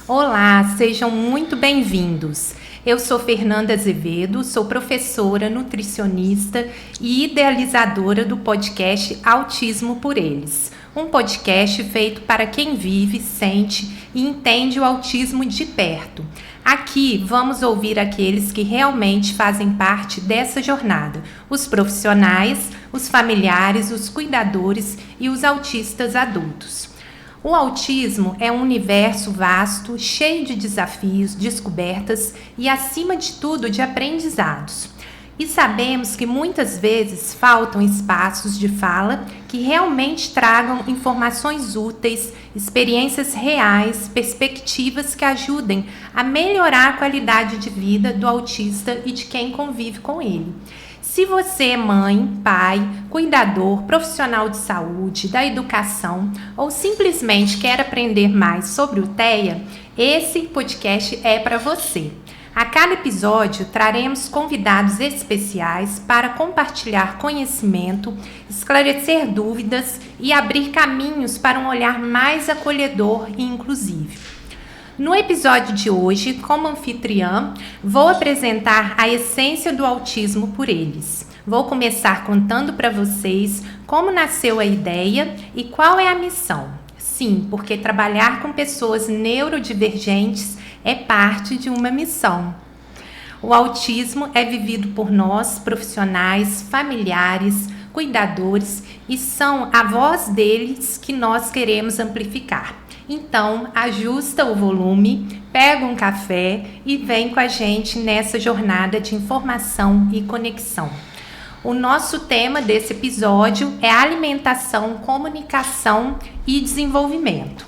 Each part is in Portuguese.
Olá, sejam muito bem-vindos. Eu sou Fernanda Azevedo, sou professora, nutricionista e idealizadora do podcast Autismo por Eles. Um podcast feito para quem vive, sente e entende o autismo de perto. Aqui vamos ouvir aqueles que realmente fazem parte dessa jornada, os profissionais, os familiares, os cuidadores e os autistas adultos. O autismo é um universo vasto, cheio de desafios, descobertas e, acima de tudo, de aprendizados. E sabemos que muitas vezes faltam espaços de fala que realmente tragam informações úteis, experiências reais, perspectivas que ajudem a melhorar a qualidade de vida do autista e de quem convive com ele. Se você é mãe, pai, cuidador, profissional de saúde, da educação ou simplesmente quer aprender mais sobre o TEA, esse podcast é para você. A cada episódio traremos convidados especiais para compartilhar conhecimento, esclarecer dúvidas e abrir caminhos para um olhar mais acolhedor e inclusivo. No episódio de hoje, como anfitriã, vou apresentar a essência do autismo por eles. Vou começar contando para vocês como nasceu a ideia e qual é a missão. Sim, porque trabalhar com pessoas neurodivergentes é parte de uma missão. O autismo é vivido por nós, profissionais, familiares, cuidadores, e são a voz deles que nós queremos amplificar. Então, ajusta o volume, pega um café e vem com a gente nessa jornada de informação e conexão. O nosso tema desse episódio é alimentação, comunicação e desenvolvimento.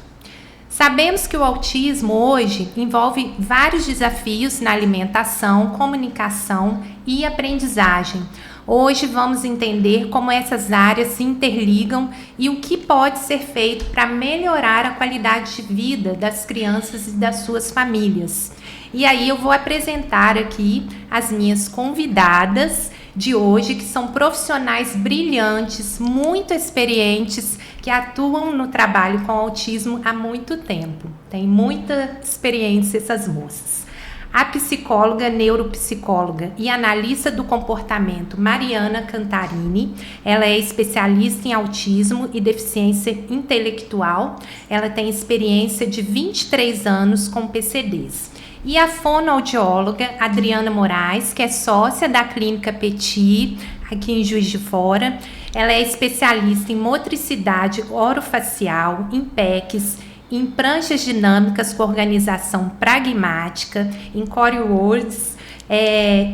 Sabemos que o autismo hoje envolve vários desafios na alimentação, comunicação e aprendizagem. Hoje vamos entender como essas áreas se interligam e o que pode ser feito para melhorar a qualidade de vida das crianças e das suas famílias. E aí eu vou apresentar aqui as minhas convidadas de hoje, que são profissionais brilhantes, muito experientes, que atuam no trabalho com autismo há muito tempo. Tem muita experiência essas moças. A psicóloga, neuropsicóloga e analista do comportamento Mariana Cantarini. Ela é especialista em autismo e deficiência intelectual. Ela tem experiência de 23 anos com PCDs. E a fonoaudióloga Adriana Moraes, que é sócia da Clínica Petit, aqui em Juiz de Fora. Ela é especialista em motricidade orofacial, em PECs, em pranchas dinâmicas com organização pragmática, em Corewords,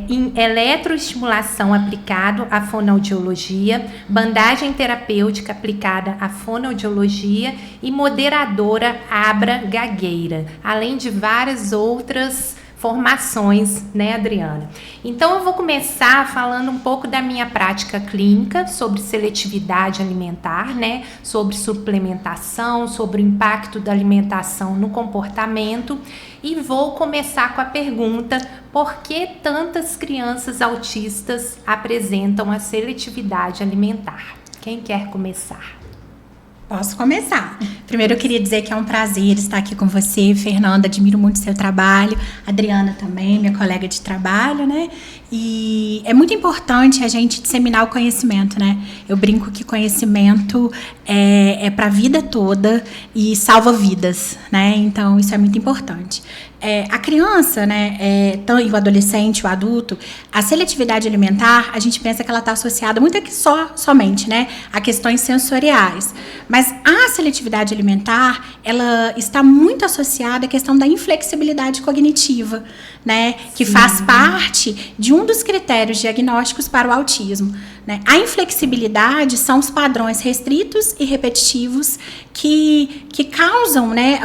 em eletroestimulação aplicado à fonoaudiologia, bandagem terapêutica aplicada à fonoaudiologia e moderadora abra-gagueira, além de várias outras formações, né, Adriana? Então eu vou começar falando um pouco da minha prática clínica sobre seletividade alimentar, né, sobre suplementação, sobre o impacto da alimentação no comportamento, e vou começar com a pergunta: por que tantas crianças autistas apresentam a seletividade alimentar? Quem quer começar? Posso começar. Primeiro eu queria dizer que é um prazer estar aqui com você, Fernanda, admiro muito o seu trabalho, Adriana também, minha colega de trabalho, né? E é muito importante a gente disseminar o conhecimento, né? Eu brinco que conhecimento é para a vida toda e salva vidas, né? Então isso é muito importante. A criança, né, e o adolescente, o adulto, a seletividade alimentar, a gente pensa que ela está associada muito aqui somente, né, a questões sensoriais. Mas a seletividade alimentar, ela está muito associada à questão da inflexibilidade cognitiva, né, que faz parte de um dos critérios diagnósticos para o autismo, né? A inflexibilidade são os padrões restritos e repetitivos que causam, né,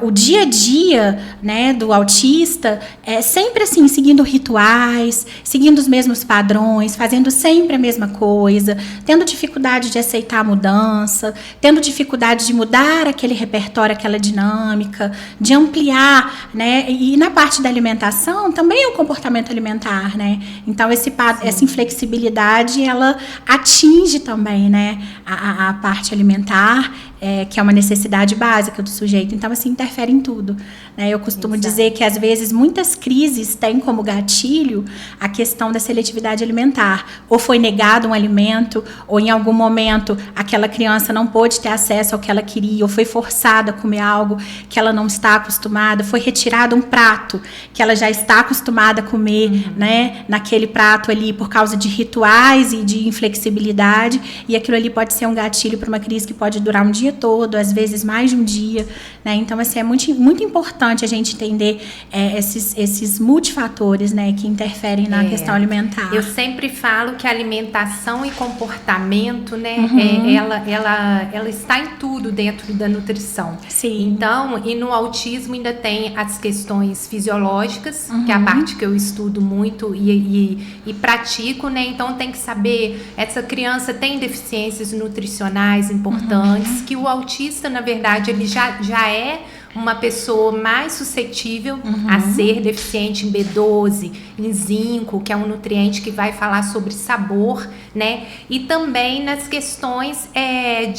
o dia a dia, né, do autista sempre assim, seguindo rituais, seguindo os mesmos padrões, fazendo sempre a mesma coisa, tendo dificuldade de aceitar a mudança, tendo dificuldade de mudar aquele repertório, aquela dinâmica, de ampliar, né, e na parte da alimentação também é o comportamento alimentar, né, então essa inflexibilidade, ela atinge também, né, a parte alimentar, que é uma necessidade básica do sujeito. Então, assim, interfere em tudo, né? Eu costumo dizer que, às vezes, muitas crises têm como gatilho a questão da seletividade alimentar. Ou foi negado um alimento, ou em algum momento aquela criança não pôde ter acesso ao que ela queria, ou foi forçada a comer algo que ela não está acostumada, foi retirado um prato que ela já está acostumada a comer, né, naquele prato ali por causa de rituais e de inflexibilidade, e aquilo ali pode ser um gatilho para uma crise que pode durar um dia todo, às vezes mais de um dia, né? Então, assim, é muito, muito importante a gente entender esses multifatores, né, que interferem na questão alimentar. Eu sempre falo que a alimentação e comportamento, né, ela está em tudo dentro da nutrição. Sim. Então, e no autismo ainda tem as questões fisiológicas, que é a parte que eu estudo muito e pratico, né? Então, tem que saber, essa criança tem deficiências nutricionais importantes, que o autista, na verdade, ele já é uma pessoa mais suscetível a ser deficiente em B12, em zinco, que é um nutriente que vai falar sobre sabor, né? E também nas questões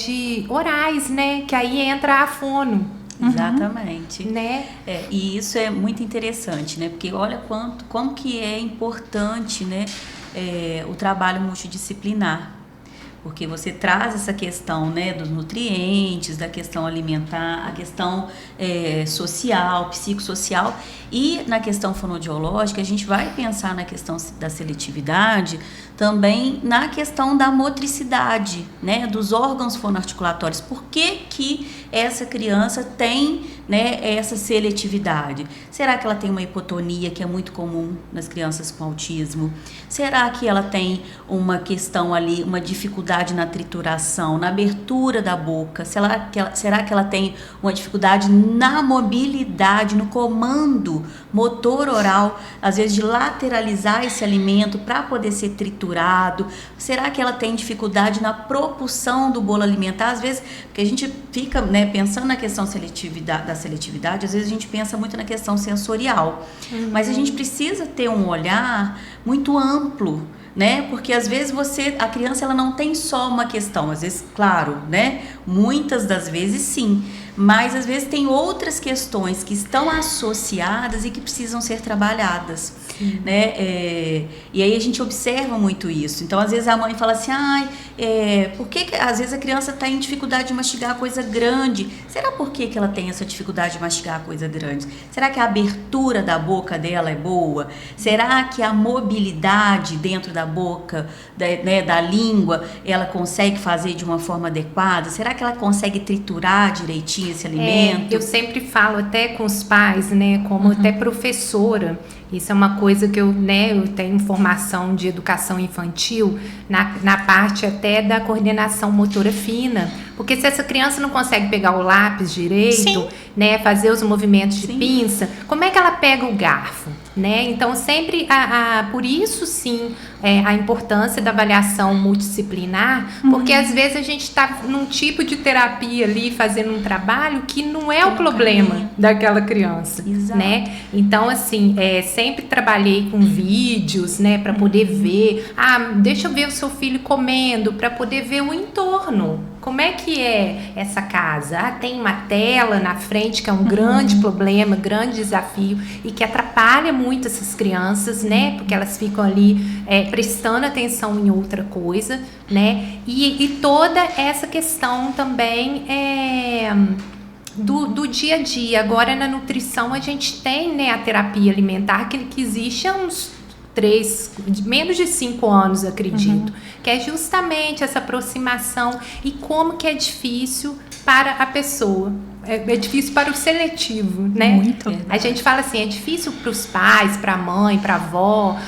de orais, né? Que aí entra a fono. Exatamente. Né? E isso é muito interessante, né? Porque olha como que é importante, né, o trabalho multidisciplinar. Porque você traz essa questão, né, dos nutrientes, da questão alimentar, a questão social, psicossocial, e na questão fonoaudiológica a gente vai pensar na questão da seletividade, também na questão da motricidade, né, dos órgãos fonoarticulatórios. Por que essa criança tem, né, essa seletividade? Será que ela tem uma hipotonia, que é muito comum nas crianças com autismo? Será que ela tem uma questão ali, uma dificuldade na trituração, na abertura da boca? Será que ela tem uma dificuldade na mobilidade, no comando motor oral, às vezes de lateralizar esse alimento para poder ser triturado? Será que ela tem dificuldade na propulsão do bolo alimentar? Às vezes, porque a gente fica, né, pensando na questão da seletividade, às vezes a gente pensa muito na questão sensorial, mas a gente precisa ter um olhar muito amplo, né? Porque às vezes a criança, ela não tem só uma questão, às vezes, claro, né? Muitas das vezes sim, mas às vezes tem outras questões que estão associadas e que precisam ser trabalhadas, né? E aí a gente observa muito isso. Então, às vezes a mãe fala assim, por que às vezes a criança está em dificuldade de mastigar coisa grande? Será por que ela tem essa dificuldade de mastigar coisa grande? Será que a abertura da boca dela é boa? Será que a mobilidade dentro da boca, da língua, ela consegue fazer de uma forma adequada? Será que ela consegue triturar direitinho esse alimento? Eu sempre falo até com os pais, né, como até professora. Isso é uma coisa que eu tenho formação de educação infantil na parte até da coordenação motora fina, porque se essa criança não consegue pegar o lápis direito, né, fazer os movimentos de pinça, como é que ela pega o garfo, né? Então sempre por isso sim a importância da avaliação multidisciplinar, porque às vezes a gente está num tipo de terapia ali fazendo um trabalho que não é o problema daquela criança, né? Então assim, sempre trabalhei com vídeos, né, para poder ver, deixa eu ver o seu filho comendo, para poder ver o entorno. Como é que é essa casa? Tem uma tela na frente que é um grande problema, grande desafio e que atrapalha muito essas crianças, né? Porque elas ficam ali prestando atenção em outra coisa, né? E toda essa questão também do dia a dia. Agora na nutrição a gente tem, né, a terapia alimentar que existe há uns menos de 5 anos, acredito, que é justamente essa aproximação e como que é difícil para a pessoa. É difícil para o seletivo, né? Muito. A gente fala assim, é difícil para os pais, para a mãe, para a avó,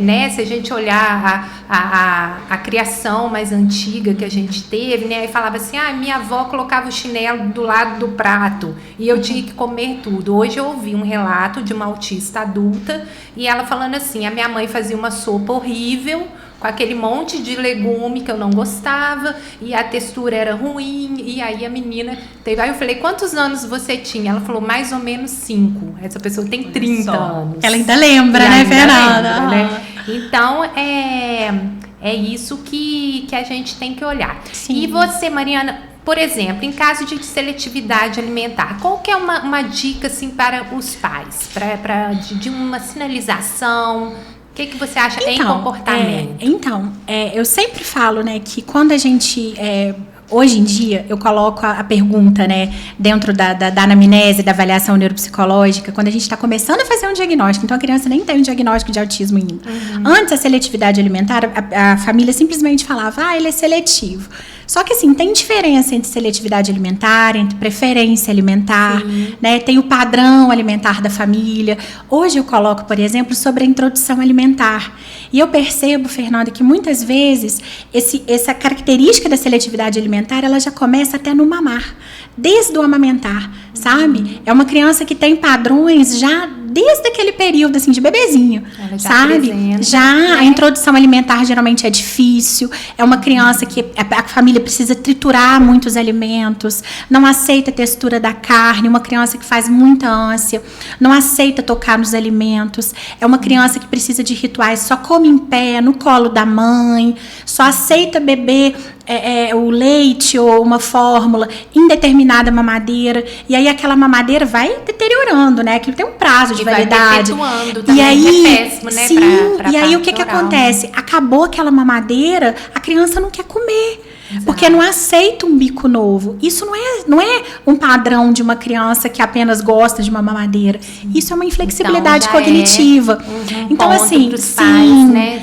né? Se a gente olhar a criação mais antiga que a gente teve, né? Aí falava assim, minha avó colocava o chinelo do lado do prato e eu tinha que comer tudo. Hoje eu ouvi um relato de uma autista adulta e ela falando assim, a minha mãe fazia uma sopa horrível, com aquele monte de legume que eu não gostava, e a textura era ruim, e aí a menina teve... Aí eu falei, quantos anos você tinha? Ela falou, mais ou menos 5. Essa pessoa tem 30 anos. Ela ainda lembra, né, Fernanda? Né? Então, é isso que a gente tem que olhar. Sim. E você, Mariana, Por exemplo, em caso de seletividade alimentar, qual que é uma dica assim, para os pais? De uma sinalização? O que você acha em comportamento? Eu sempre falo, né, que quando a gente... Hoje em dia, eu coloco a pergunta, né, dentro da anamnese, da avaliação neuropsicológica, quando a gente está começando a fazer um diagnóstico. Então, a criança nem tem um diagnóstico de autismo ainda. Antes, a seletividade alimentar, a família simplesmente falava, ele é seletivo. Só que, assim, tem diferença entre seletividade alimentar, entre preferência alimentar, né? Tem o padrão alimentar da família. Hoje eu coloco, por exemplo, sobre a introdução alimentar. E eu percebo, Fernanda, que muitas vezes essa característica da seletividade alimentar, ela já começa até no mamar, desde o amamentar, sabe? É uma criança que tem padrões já desde aquele período, assim, de bebezinho, sabe? A introdução alimentar geralmente é difícil, é uma criança que a família precisa triturar muitos alimentos, não aceita a textura da carne, uma criança que faz muita ânsia, não aceita tocar nos alimentos, é uma criança que precisa de rituais, só come em pé, no colo da mãe, só aceita beber o leite ou uma fórmula em determinada mamadeira, e aí aquela mamadeira vai deteriorando, né? Aquilo tem um prazo de validade. E aí, é péssimo, né? E aí o que acontece? Acabou aquela mamadeira, a criança não quer comer. Exato. Porque não aceita um bico novo. Isso não é um padrão de uma criança que apenas gosta de uma mamadeira. Isso é uma inflexibilidade cognitiva. Então, assim,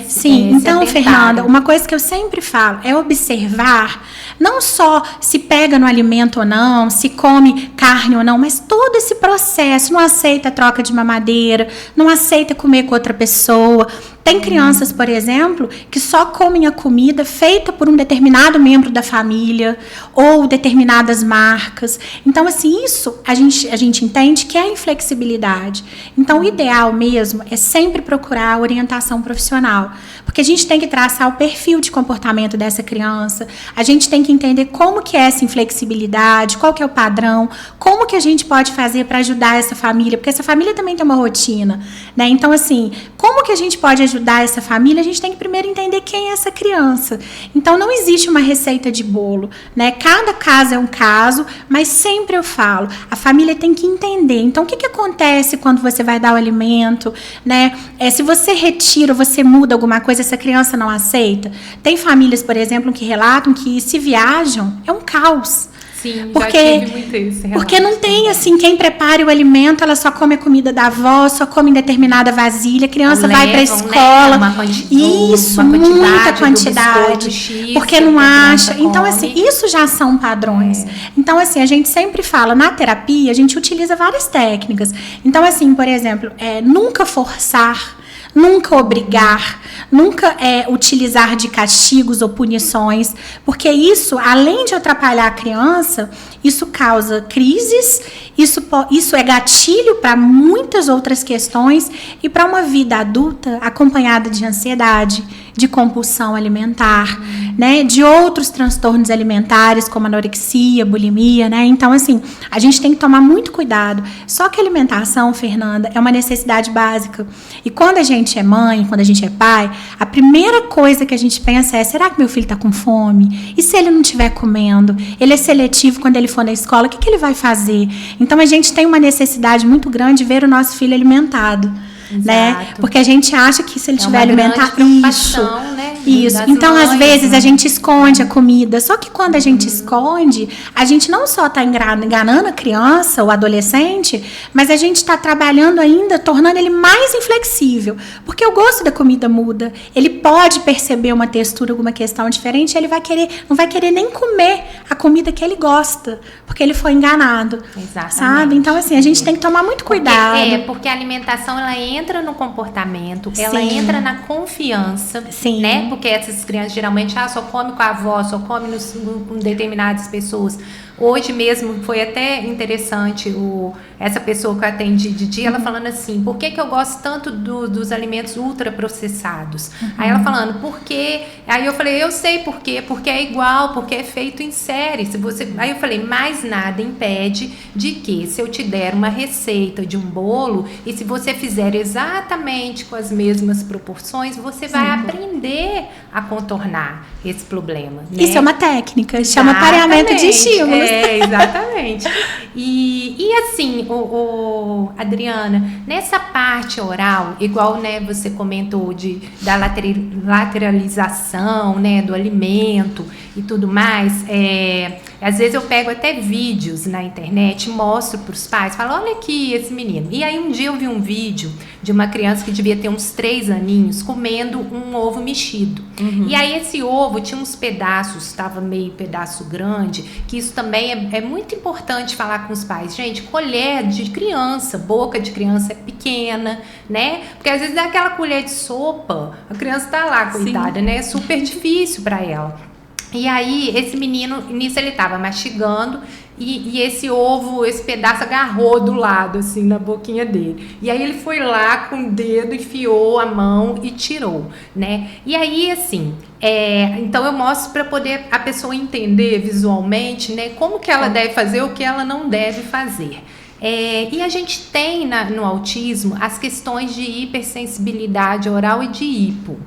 sim. Então, Fernanda, uma coisa que eu sempre falo é observar não só se pega no alimento ou não, se come carne ou não, mas todo esse processo. Não aceita a troca de mamadeira, não aceita comer com outra pessoa. Tem crianças, por exemplo, que só comem a comida feita por um determinado membro da família ou determinadas marcas. Então, assim, isso a gente entende que é inflexibilidade. Então, o ideal mesmo é sempre procurar orientação profissional, porque a gente tem que traçar o perfil de comportamento dessa criança, a gente tem que entender como que é essa inflexibilidade, qual que é o padrão, como que a gente pode fazer para ajudar essa família, porque essa família também tem uma rotina, né? Então, assim, como que a gente pode ajudar essa família? A gente tem que primeiro entender quem é essa criança. Então, não existe uma receita de bolo, né? Cada caso é um caso, mas sempre eu falo, a família tem que entender. Então, o que acontece quando você vai dar o alimento, né? Se você retira, você muda alguma coisa, essa criança não aceita. Tem famílias, por exemplo, que relatam que se viajam, é um caos. Sim, já tive muito isso. Porque não tem, assim, quem prepare o alimento, ela só come a comida da avó, só come em determinada vasilha, a criança vai para a escola. Né? Muita quantidade. Porque não acha. Então, assim, isso já são padrões. Então, assim, a gente sempre fala, na terapia, a gente utiliza várias técnicas. Então, assim, por exemplo, nunca forçar, nunca obrigar, nunca utilizar de castigos ou punições, porque isso, além de atrapalhar a criança, isso causa crises, isso é gatilho para muitas outras questões e para uma vida adulta acompanhada de ansiedade, de compulsão alimentar, né, de outros transtornos alimentares como anorexia, bulimia, né? Então, assim, a gente tem que tomar muito cuidado. Só que a alimentação, Fernanda, é uma necessidade básica. E quando a gente é mãe, quando a gente é pai, a primeira coisa que a gente pensa é: será que meu filho está com fome? E se ele não estiver comendo? Ele é seletivo quando ele for na escola, o que ele vai fazer? Então, a gente tem uma necessidade muito grande de ver o nosso filho alimentado. Né? Porque a gente acha que se ele estiver alimentado, isso. Então, às vezes, a gente esconde a comida. Só que quando a gente esconde, a gente não só está enganando a criança ou adolescente, mas a gente está trabalhando ainda, tornando ele mais inflexível. Porque o gosto da comida muda. Ele pode perceber uma textura, alguma questão diferente, ele não vai querer nem comer a comida que ele gosta, porque ele foi enganado. Exatamente. Sabe? Então, assim, a gente tem que tomar muito cuidado. Porque a alimentação, ela entra no comportamento, ela entra na confiança, né? Porque essas crianças geralmente só come com a avó, só come com determinadas pessoas. Hoje mesmo foi até interessante essa pessoa que eu atendi de dia, ela falando assim, por que eu gosto tanto dos alimentos ultraprocessados? Aí ela falando, porque... Aí eu falei, eu sei por quê, porque é igual, porque é feito em série. Aí eu falei, mais nada impede de que se eu te der uma receita de um bolo e se você fizer exatamente com as mesmas proporções, você vai aprender a contornar esse problema. Né? Isso é uma técnica, chama pareamento de estímulos. Exatamente. E assim, Adriana, nessa parte oral, igual, né, você comentou da lateralização, né, do alimento e tudo mais, às vezes eu pego até vídeos na internet, mostro para os pais, falo, olha aqui esse menino. E aí um dia eu vi um vídeo de uma criança que devia ter uns 3 aninhos comendo um ovo mexido. E aí esse ovo tinha uns pedaços, estava meio pedaço grande, que isso também é muito importante falar com os pais. Gente, colher de criança, boca de criança é pequena, né? Porque às vezes dá aquela colher de sopa, a criança tá lá, coitada, né? É super difícil para ela. E aí, esse menino, nisso ele tava mastigando e esse ovo, esse pedaço agarrou do lado, assim, na boquinha dele. E aí ele foi lá com o dedo, enfiou a mão e tirou, né? E aí, assim, então eu mostro para poder a pessoa entender visualmente, né? Como que ela deve fazer, o que ela não deve fazer. E a gente tem no autismo as questões de hipersensibilidade oral e de hipo.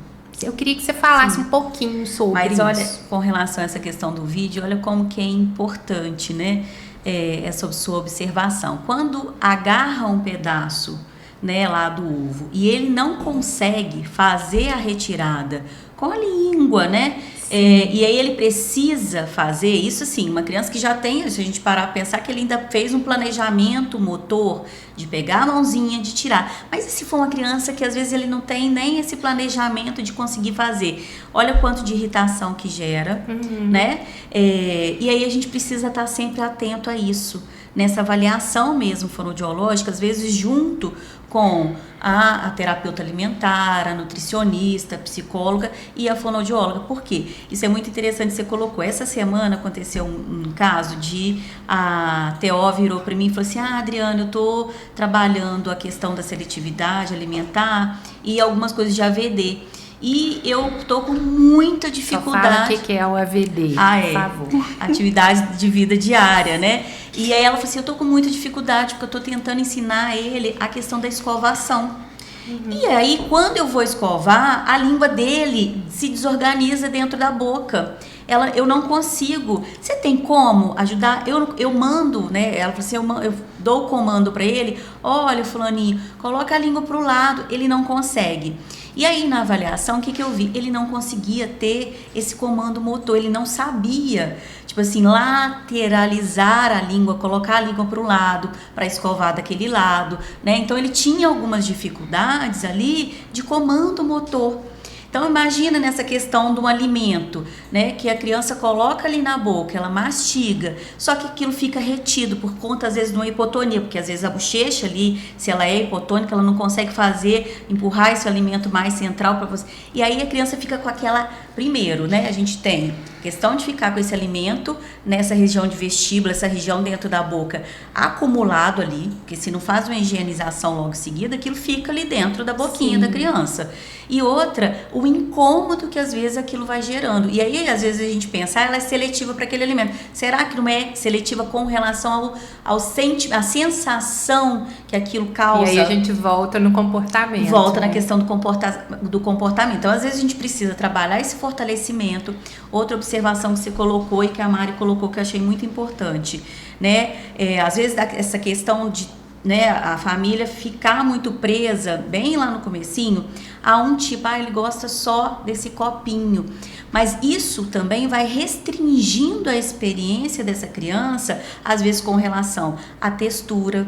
Eu queria que você falasse um pouquinho sobre isso. Mas olha, com relação a essa questão do vídeo, olha como que é importante, né? Essa sua observação. Quando agarra um pedaço, né, lá do ovo e ele não consegue fazer a retirada com a língua, né? E aí ele precisa fazer isso, assim, uma criança que já tem, se a gente parar para pensar que ele ainda fez um planejamento motor de pegar a mãozinha, de tirar. Mas e se for uma criança que às vezes ele não tem nem esse planejamento de conseguir fazer? Olha quanto de irritação que gera, né? E aí a gente precisa estar sempre atento a isso. Nessa avaliação mesmo fonoaudiológica, às vezes junto com a terapeuta alimentar, a nutricionista, a psicóloga e a fonoaudióloga. Por quê? Isso é muito interessante, você colocou. Essa semana aconteceu um caso de a TO virou para mim e falou assim, Adriana, eu tô trabalhando a questão da seletividade alimentar e algumas coisas de AVD. E eu tô com muita dificuldade. Só fala o que é o AVD, por favor. Atividade de vida diária, né? E aí ela falou assim, eu tô com muita dificuldade porque eu tô tentando ensinar ele a questão da escovação. E aí, quando eu vou escovar, a língua dele se desorganiza dentro da boca. Eu não consigo. Você tem como ajudar? Eu mando, né? Ela falou assim, eu dou o comando para ele. Olha, fulaninho, coloca a língua pro lado. Ele não consegue. E aí, na avaliação, o que eu vi? Ele não conseguia ter esse comando motor, ele não sabia, tipo assim, lateralizar a língua, colocar a língua para o lado, para escovar daquele lado, né? Então, ele tinha algumas dificuldades ali de comando motor. Então, imagina nessa questão do alimento, né, que a criança coloca ali na boca, ela mastiga, só que aquilo fica retido por conta, às vezes, de uma hipotonia, porque às vezes a bochecha ali, se ela é hipotônica, ela não consegue empurrar esse alimento mais central para você. E aí a criança fica com aquela, primeiro, né, a gente tem questão de ficar com esse alimento nessa região de vestíbula, essa região dentro da boca, acumulado ali, porque se não faz uma higienização logo em seguida, aquilo fica ali dentro da boquinha da criança. E outra, o incômodo que às vezes aquilo vai gerando. E aí, às vezes, a gente pensa, ela é seletiva para aquele alimento. Será que não é seletiva com relação à sensação que aquilo causa? E aí a gente volta no comportamento. Volta na questão do comportamento. Então, às vezes, a gente precisa trabalhar esse fortalecimento. Outra observação que você colocou e que a Mari colocou, que eu achei muito importante, né? Às vezes, essa questão de, né, a família ficar muito presa, bem lá no comecinho, a um tipo, ele gosta só desse copinho. Mas isso também vai restringindo a experiência dessa criança, às vezes com relação à textura,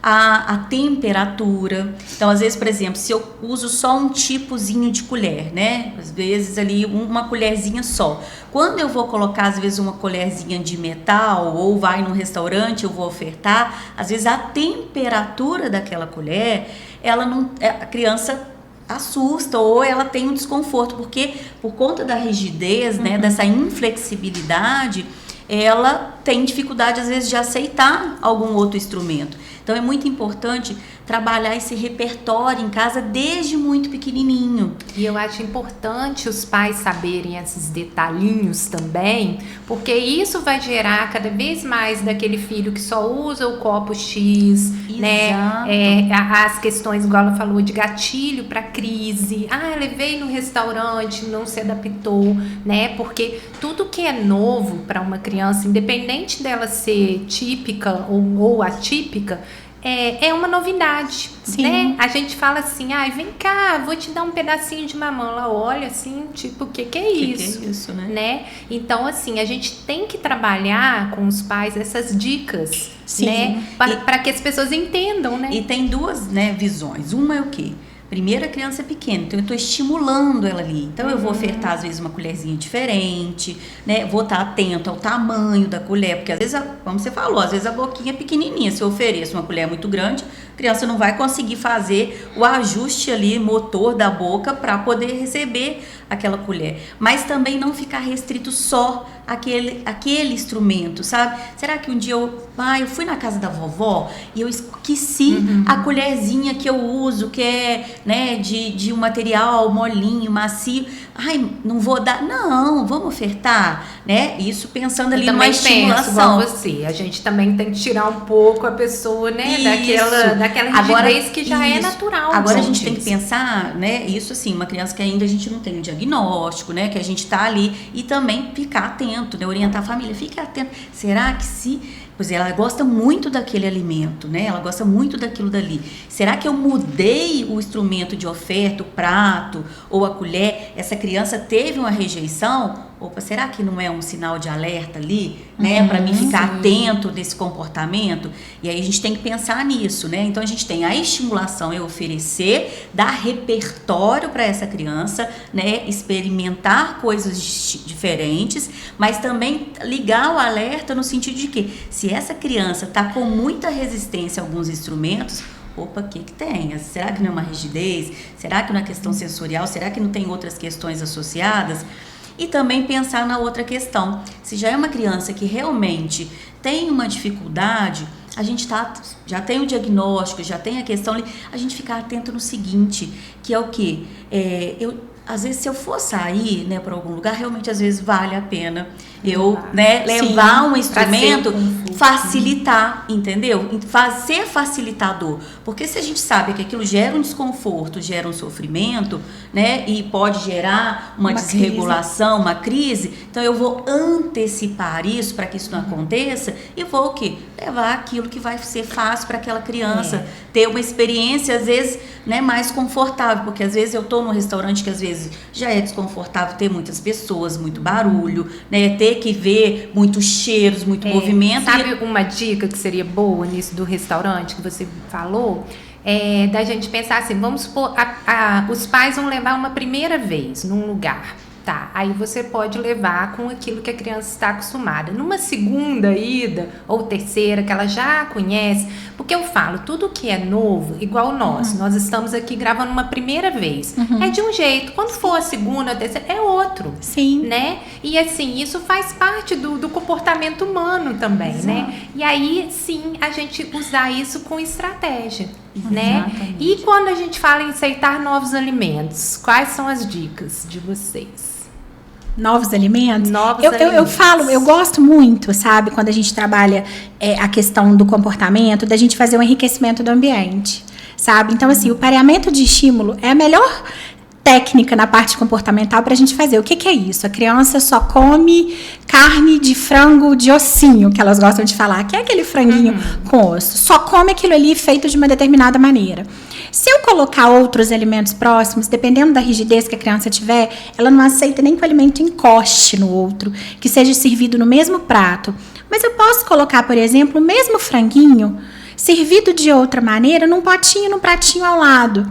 a temperatura. Então, às vezes, por exemplo, se eu uso só um tipozinho de colher, né? Às vezes ali uma colherzinha só. Quando eu vou colocar, às vezes, uma colherzinha de metal, ou vai num restaurante, eu vou ofertar, às vezes a temperatura daquela colher, a criança assusta ou ela tem um desconforto, porque por conta da rigidez, né, dessa inflexibilidade, ela tem dificuldade, às vezes, de aceitar algum outro instrumento. Então, é muito importante trabalhar esse repertório em casa desde muito pequenininho. E eu acho importante os pais saberem esses detalhinhos também, porque isso vai gerar cada vez mais daquele filho que só usa o copo X, Exato. né? As questões, igual ela falou, de gatilho para crise. Levei no restaurante, não se adaptou, né? Porque tudo que é novo para uma criança, independente dela ser típica ou atípica, é uma novidade, Sim. né? A gente fala assim, vem cá, vou te dar um pedacinho de mamão. Ela olha assim, tipo, o que é isso? Que é isso, né? Então, assim, a gente tem que trabalhar com os pais essas dicas, Sim. né? Para que as pessoas entendam, né? E tem duas, né, visões. Uma é o quê? Primeiro, a criança é pequena, então eu estou estimulando ela ali. Então, eu vou ofertar, às vezes, uma colherzinha diferente, né? Vou estar atento ao tamanho da colher, porque às vezes, como você falou, às vezes a boquinha é pequenininha. Se eu ofereço uma colher muito grande, a criança não vai conseguir fazer o ajuste ali, motor da boca, para poder receber aquela colher. Mas também não ficar restrito só aquele instrumento, sabe? Será que um dia eu fui na casa da vovó e eu esqueci a colherzinha que eu uso, que é, né, de um material molinho, macio. Não vou dar. Não, vamos ofertar, né? Isso pensando ali numa estimulação. Penso, você. A gente também tem que tirar um pouco a pessoa, né? Daquela rigidez que já é natural. Agora a gente tem que pensar, né? Isso assim, uma criança que ainda a gente não tem o diagnóstico, né? Que a gente tá ali e também ficar atento, né? Orientar a família, fique atento. Será que pois ela gosta muito daquele alimento, né? Ela gosta muito daquilo dali. Será que eu mudei o instrumento de oferta, o prato ou a colher? Essa criança teve uma rejeição? Opa, será que não é um sinal de alerta ali, né? Para mim ficar atento desse comportamento? E aí a gente tem que pensar nisso, né? Então a gente tem a estimulação, é oferecer, dar repertório para essa criança, né? Experimentar coisas diferentes, mas também ligar o alerta no sentido de que se essa criança está com muita resistência a alguns instrumentos, opa, o que tem? Será que não é uma rigidez? Será que não é questão sensorial? Será que não tem outras questões associadas? E também pensar na outra questão. Se já é uma criança que realmente tem uma dificuldade, a gente já tem o diagnóstico, já tem a questão, a gente ficar atento no seguinte, que é o quê? Às vezes, se eu for sair, né, para algum lugar, realmente, às vezes, vale a pena eu, né, levar um instrumento, facilitar, entendeu? Ser facilitador. Porque se a gente sabe que aquilo gera um desconforto, gera um sofrimento, né, e pode gerar uma desregulação, uma crise, então eu vou antecipar isso para que isso não aconteça e vou o quê? Levar aquilo que vai ser fácil para aquela criança ter uma experiência, às vezes, né, mais confortável, porque às vezes eu estou num restaurante que às vezes já é desconfortável ter muitas pessoas, muito barulho, né, ter que ver muitos cheiros, muito movimento. Sabe uma dica que seria boa nisso do restaurante que você falou? Da gente pensar assim, vamos supor, os pais vão levar uma primeira vez num lugar. Tá, aí você pode levar com aquilo que a criança está acostumada. Numa segunda ida ou terceira, que ela já conhece, porque eu falo, tudo que é novo, igual nós estamos aqui gravando uma primeira vez, é de um jeito, quando for a segunda, a terceira, é outro. Sim. Né? E assim, isso faz parte do comportamento humano também, né? E aí, sim, a gente usar isso com estratégia. Né? E quando a gente fala em aceitar novos alimentos, quais são as dicas de vocês? Novos alimentos? Alimentos. Eu falo, eu gosto muito, sabe, quando a gente trabalha a questão do comportamento, da gente fazer um enriquecimento do ambiente, sabe? Então, assim, o pareamento de estímulo é a melhor técnica na parte comportamental para a gente fazer. O que é isso? A criança só come carne de frango de ossinho, que elas gostam de falar, que é aquele franguinho com osso. Só come aquilo ali feito de uma determinada maneira. Se eu colocar outros alimentos próximos, dependendo da rigidez que a criança tiver, ela não aceita nem que o alimento encoste no outro, que seja servido no mesmo prato. Mas eu posso colocar, por exemplo, o mesmo franguinho servido de outra maneira num potinho, num pratinho ao lado.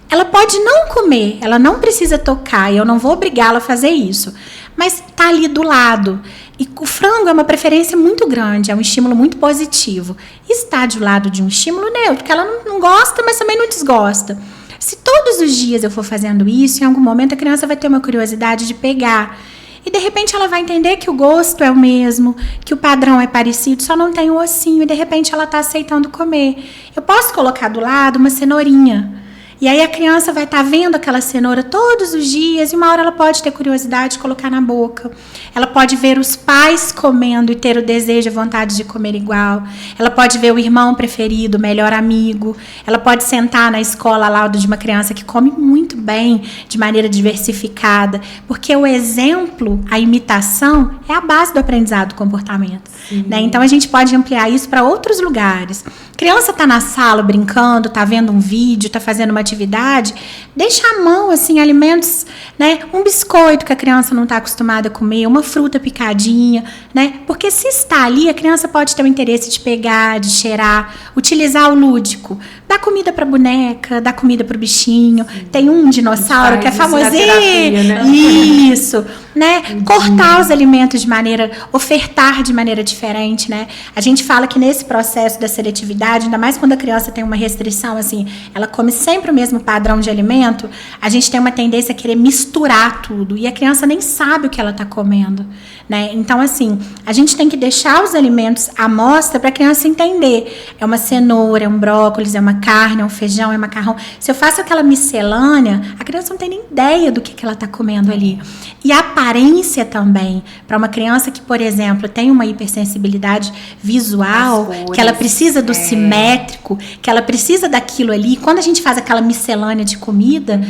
Ela pode não comer, ela não precisa tocar, e eu não vou obrigá-la a fazer isso, mas está ali do lado. E o frango é uma preferência muito grande, é um estímulo muito positivo. Está do lado de um estímulo neutro, que ela não gosta, mas também não desgosta. Se todos os dias eu for fazendo isso, em algum momento a criança vai ter uma curiosidade de pegar. E de repente ela vai entender que o gosto é o mesmo, que o padrão é parecido, só não tem o ossinho, e de repente ela está aceitando comer. Eu posso colocar do lado uma cenourinha. E aí a criança vai estar vendo aquela cenoura todos os dias, e uma hora ela pode ter curiosidade de colocar na boca. Ela pode ver os pais comendo e ter o desejo e vontade de comer igual. Ela pode ver o irmão preferido, o melhor amigo. Ela pode sentar na escola ao lado de uma criança que come muito bem, de maneira diversificada. Porque o exemplo, a imitação, é a base do aprendizado do comportamento. Né? Então a gente pode ampliar isso para outros lugares. Criança está na sala brincando, está vendo um vídeo, está fazendo uma atividade, deixa à mão, assim, alimentos, né? Um biscoito que a criança não está acostumada a comer, uma fruta picadinha, né? Porque se está ali, a criança pode ter o interesse de pegar, de cheirar, utilizar o lúdico. Dá comida para boneca, dá comida para o bichinho. Sim. Tem um dinossauro que é famosinho. Né? Isso, né? Cortar os alimentos de maneira, ofertar de maneira diferente, né? A gente fala que nesse processo da seletividade, ainda mais quando a criança tem uma restrição, assim, ela come sempre o mesmo padrão de alimento, a gente tem uma tendência a querer misturar tudo, e a criança nem sabe o que ela está comendo, né? Então, assim, a gente tem que deixar os alimentos à mostra para a criança entender. É uma cenoura, é um brócolis, é uma carne, é um feijão, é macarrão. Se eu faço aquela miscelânea, a criança não tem nem ideia do que ela está comendo ali. E a aparência também, para uma criança que, por exemplo, tem uma hipersensibilidade visual, que ela precisa do simétrico, que ela precisa daquilo ali. Quando a gente faz aquela miscelânea de comida,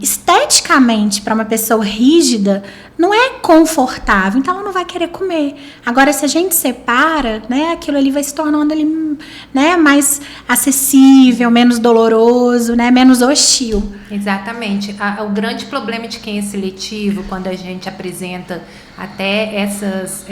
esteticamente, para uma pessoa rígida, não é confortável, então ela não vai querer comer. Agora, se a gente separa, né, aquilo ali vai se tornando ali, né, mais acessível, menos doloroso, né, menos hostil. Exatamente. O grande problema de quem é seletivo, quando a gente apresenta até essas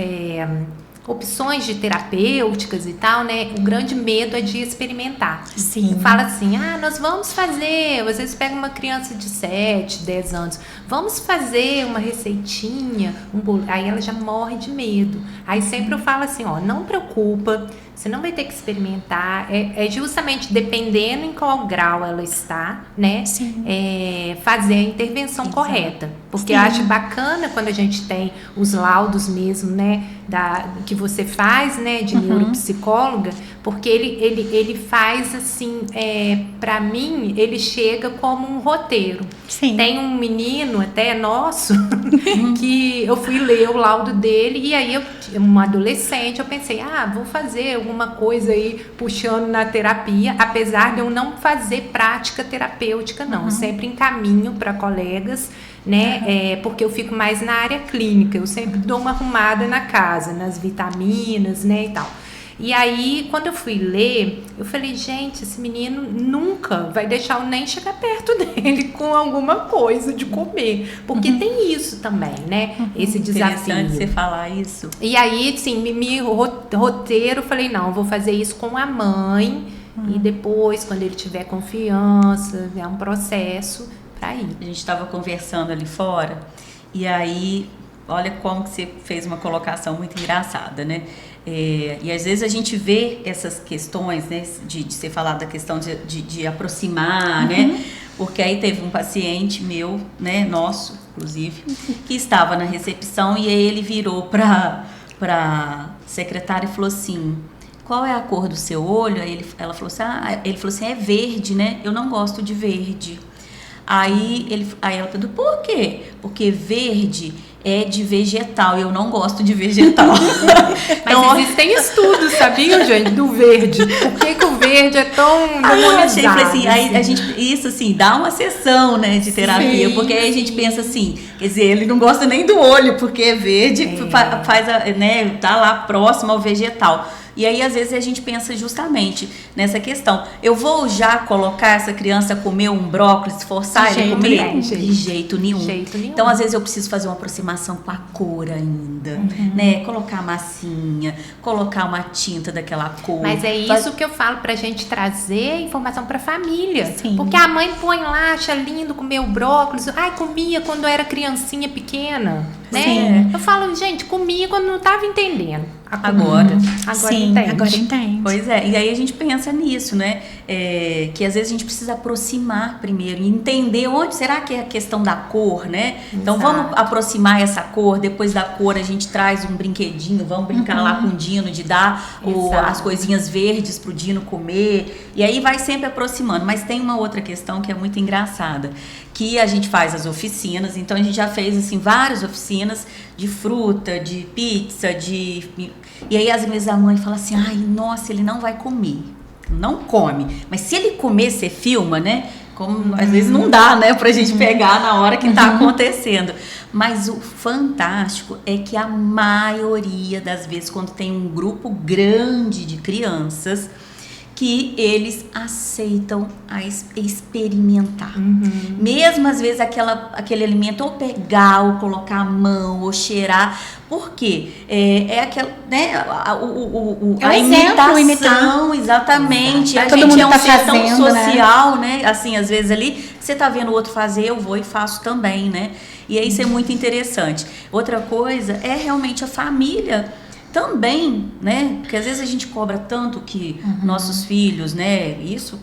opções de terapêuticas e tal, né? O grande medo é de experimentar. Sim. Fala assim, nós vamos fazer, às vezes pega uma criança de 7, 10 anos, vamos fazer uma receitinha, um bolo. Aí ela já morre de medo. Aí sempre eu falo assim, não preocupa, você não vai ter que experimentar, é justamente dependendo em qual grau ela está, né? Sim. Fazer a intervenção correta. Porque eu acho bacana quando a gente tem os laudos mesmo, né? Que você faz, né? De neuropsicóloga, porque ele faz assim, para mim, ele chega como um roteiro. Sim. Tem um menino até nosso que eu fui ler o laudo dele, e aí uma adolescente, eu pensei, vou fazer alguma coisa aí puxando na terapia, apesar de eu não fazer prática terapêutica, não. Eu sempre encaminho para colegas, né? Porque eu fico mais na área clínica, eu sempre dou uma arrumada na casa, nas vitaminas, né, e tal. E aí, quando eu fui ler, eu falei, gente, esse menino nunca vai deixar eu nem chegar perto dele com alguma coisa de comer. Porque tem isso também, né? Esse desafio. Interessante você falar isso. E aí, assim, roteiro, eu falei, não, eu vou fazer isso com a mãe. E depois, quando ele tiver confiança, é um processo para ir. A gente estava conversando ali fora, e aí, olha como que você fez uma colocação muito engraçada, né? E às vezes a gente vê essas questões, né, de você falar da questão de aproximar, né? Porque aí teve um paciente meu, né, nosso, inclusive, que estava na recepção, e aí ele virou para secretária e falou assim, qual é a cor do seu olho? Aí ela falou assim, é verde, né? Eu não gosto de verde. Aí ela perguntou, por quê? Porque verde é de vegetal, eu não gosto de vegetal. Mas então, existem estudos, sabiam, gente, do verde. Por que o verde é tão demonizado? Assim, aí a gente, isso assim, dá uma sessão, né, de terapia, porque aí a gente pensa assim, quer dizer, ele não gosta nem do olho, porque é verde, né, tá lá próximo ao vegetal. E aí, às vezes, a gente pensa justamente nessa questão. Eu vou já colocar essa criança a comer um brócolis, forçar ele a comer? De jeito nenhum. Então, às vezes, eu preciso fazer uma aproximação com a cor ainda, né? Colocar massinha, colocar uma tinta daquela cor. Mas é isso que eu falo, pra gente trazer informação pra família. Sim. Porque a mãe põe lá, acha lindo comer o brócolis. Comia quando eu era criancinha pequena, né? Sim. Eu falo, gente, comia quando não tava entendendo. Agora Sim, entende. Agora entende. Pois é, e aí a gente pensa nisso, né? que às vezes a gente precisa aproximar primeiro e entender onde será que é a questão da cor, né? Então vamos aproximar essa cor, depois da cor a gente traz um brinquedinho, vamos brincar lá com o Dino, de dar as coisinhas verdes pro Dino comer, e aí vai sempre aproximando. Mas tem uma outra questão que é muito engraçada, que a gente faz as oficinas, então a gente já fez assim várias oficinas de fruta, de pizza, e aí às vezes a mãe fala assim, ai, nossa, ele não vai comer. Não come, mas se ele comer, você filma, né? Como às vezes não dá, né, pra gente pegar na hora que tá acontecendo. Mas o fantástico é que a maioria das vezes, quando tem um grupo grande de crianças, que eles aceitam experimentar. Mesmo às vezes aquele alimento ou pegar, ou colocar a mão, ou cheirar. Por quê? É aquela, né, a imitação, exatamente. A todo gente mundo é um tá ser tão fazendo, social, né? Assim, às vezes ali, você tá vendo o outro fazer, eu vou e faço também, né? E aí isso é muito interessante. Outra coisa é realmente a família também, né? Porque às vezes a gente cobra tanto que nossos filhos, né? Isso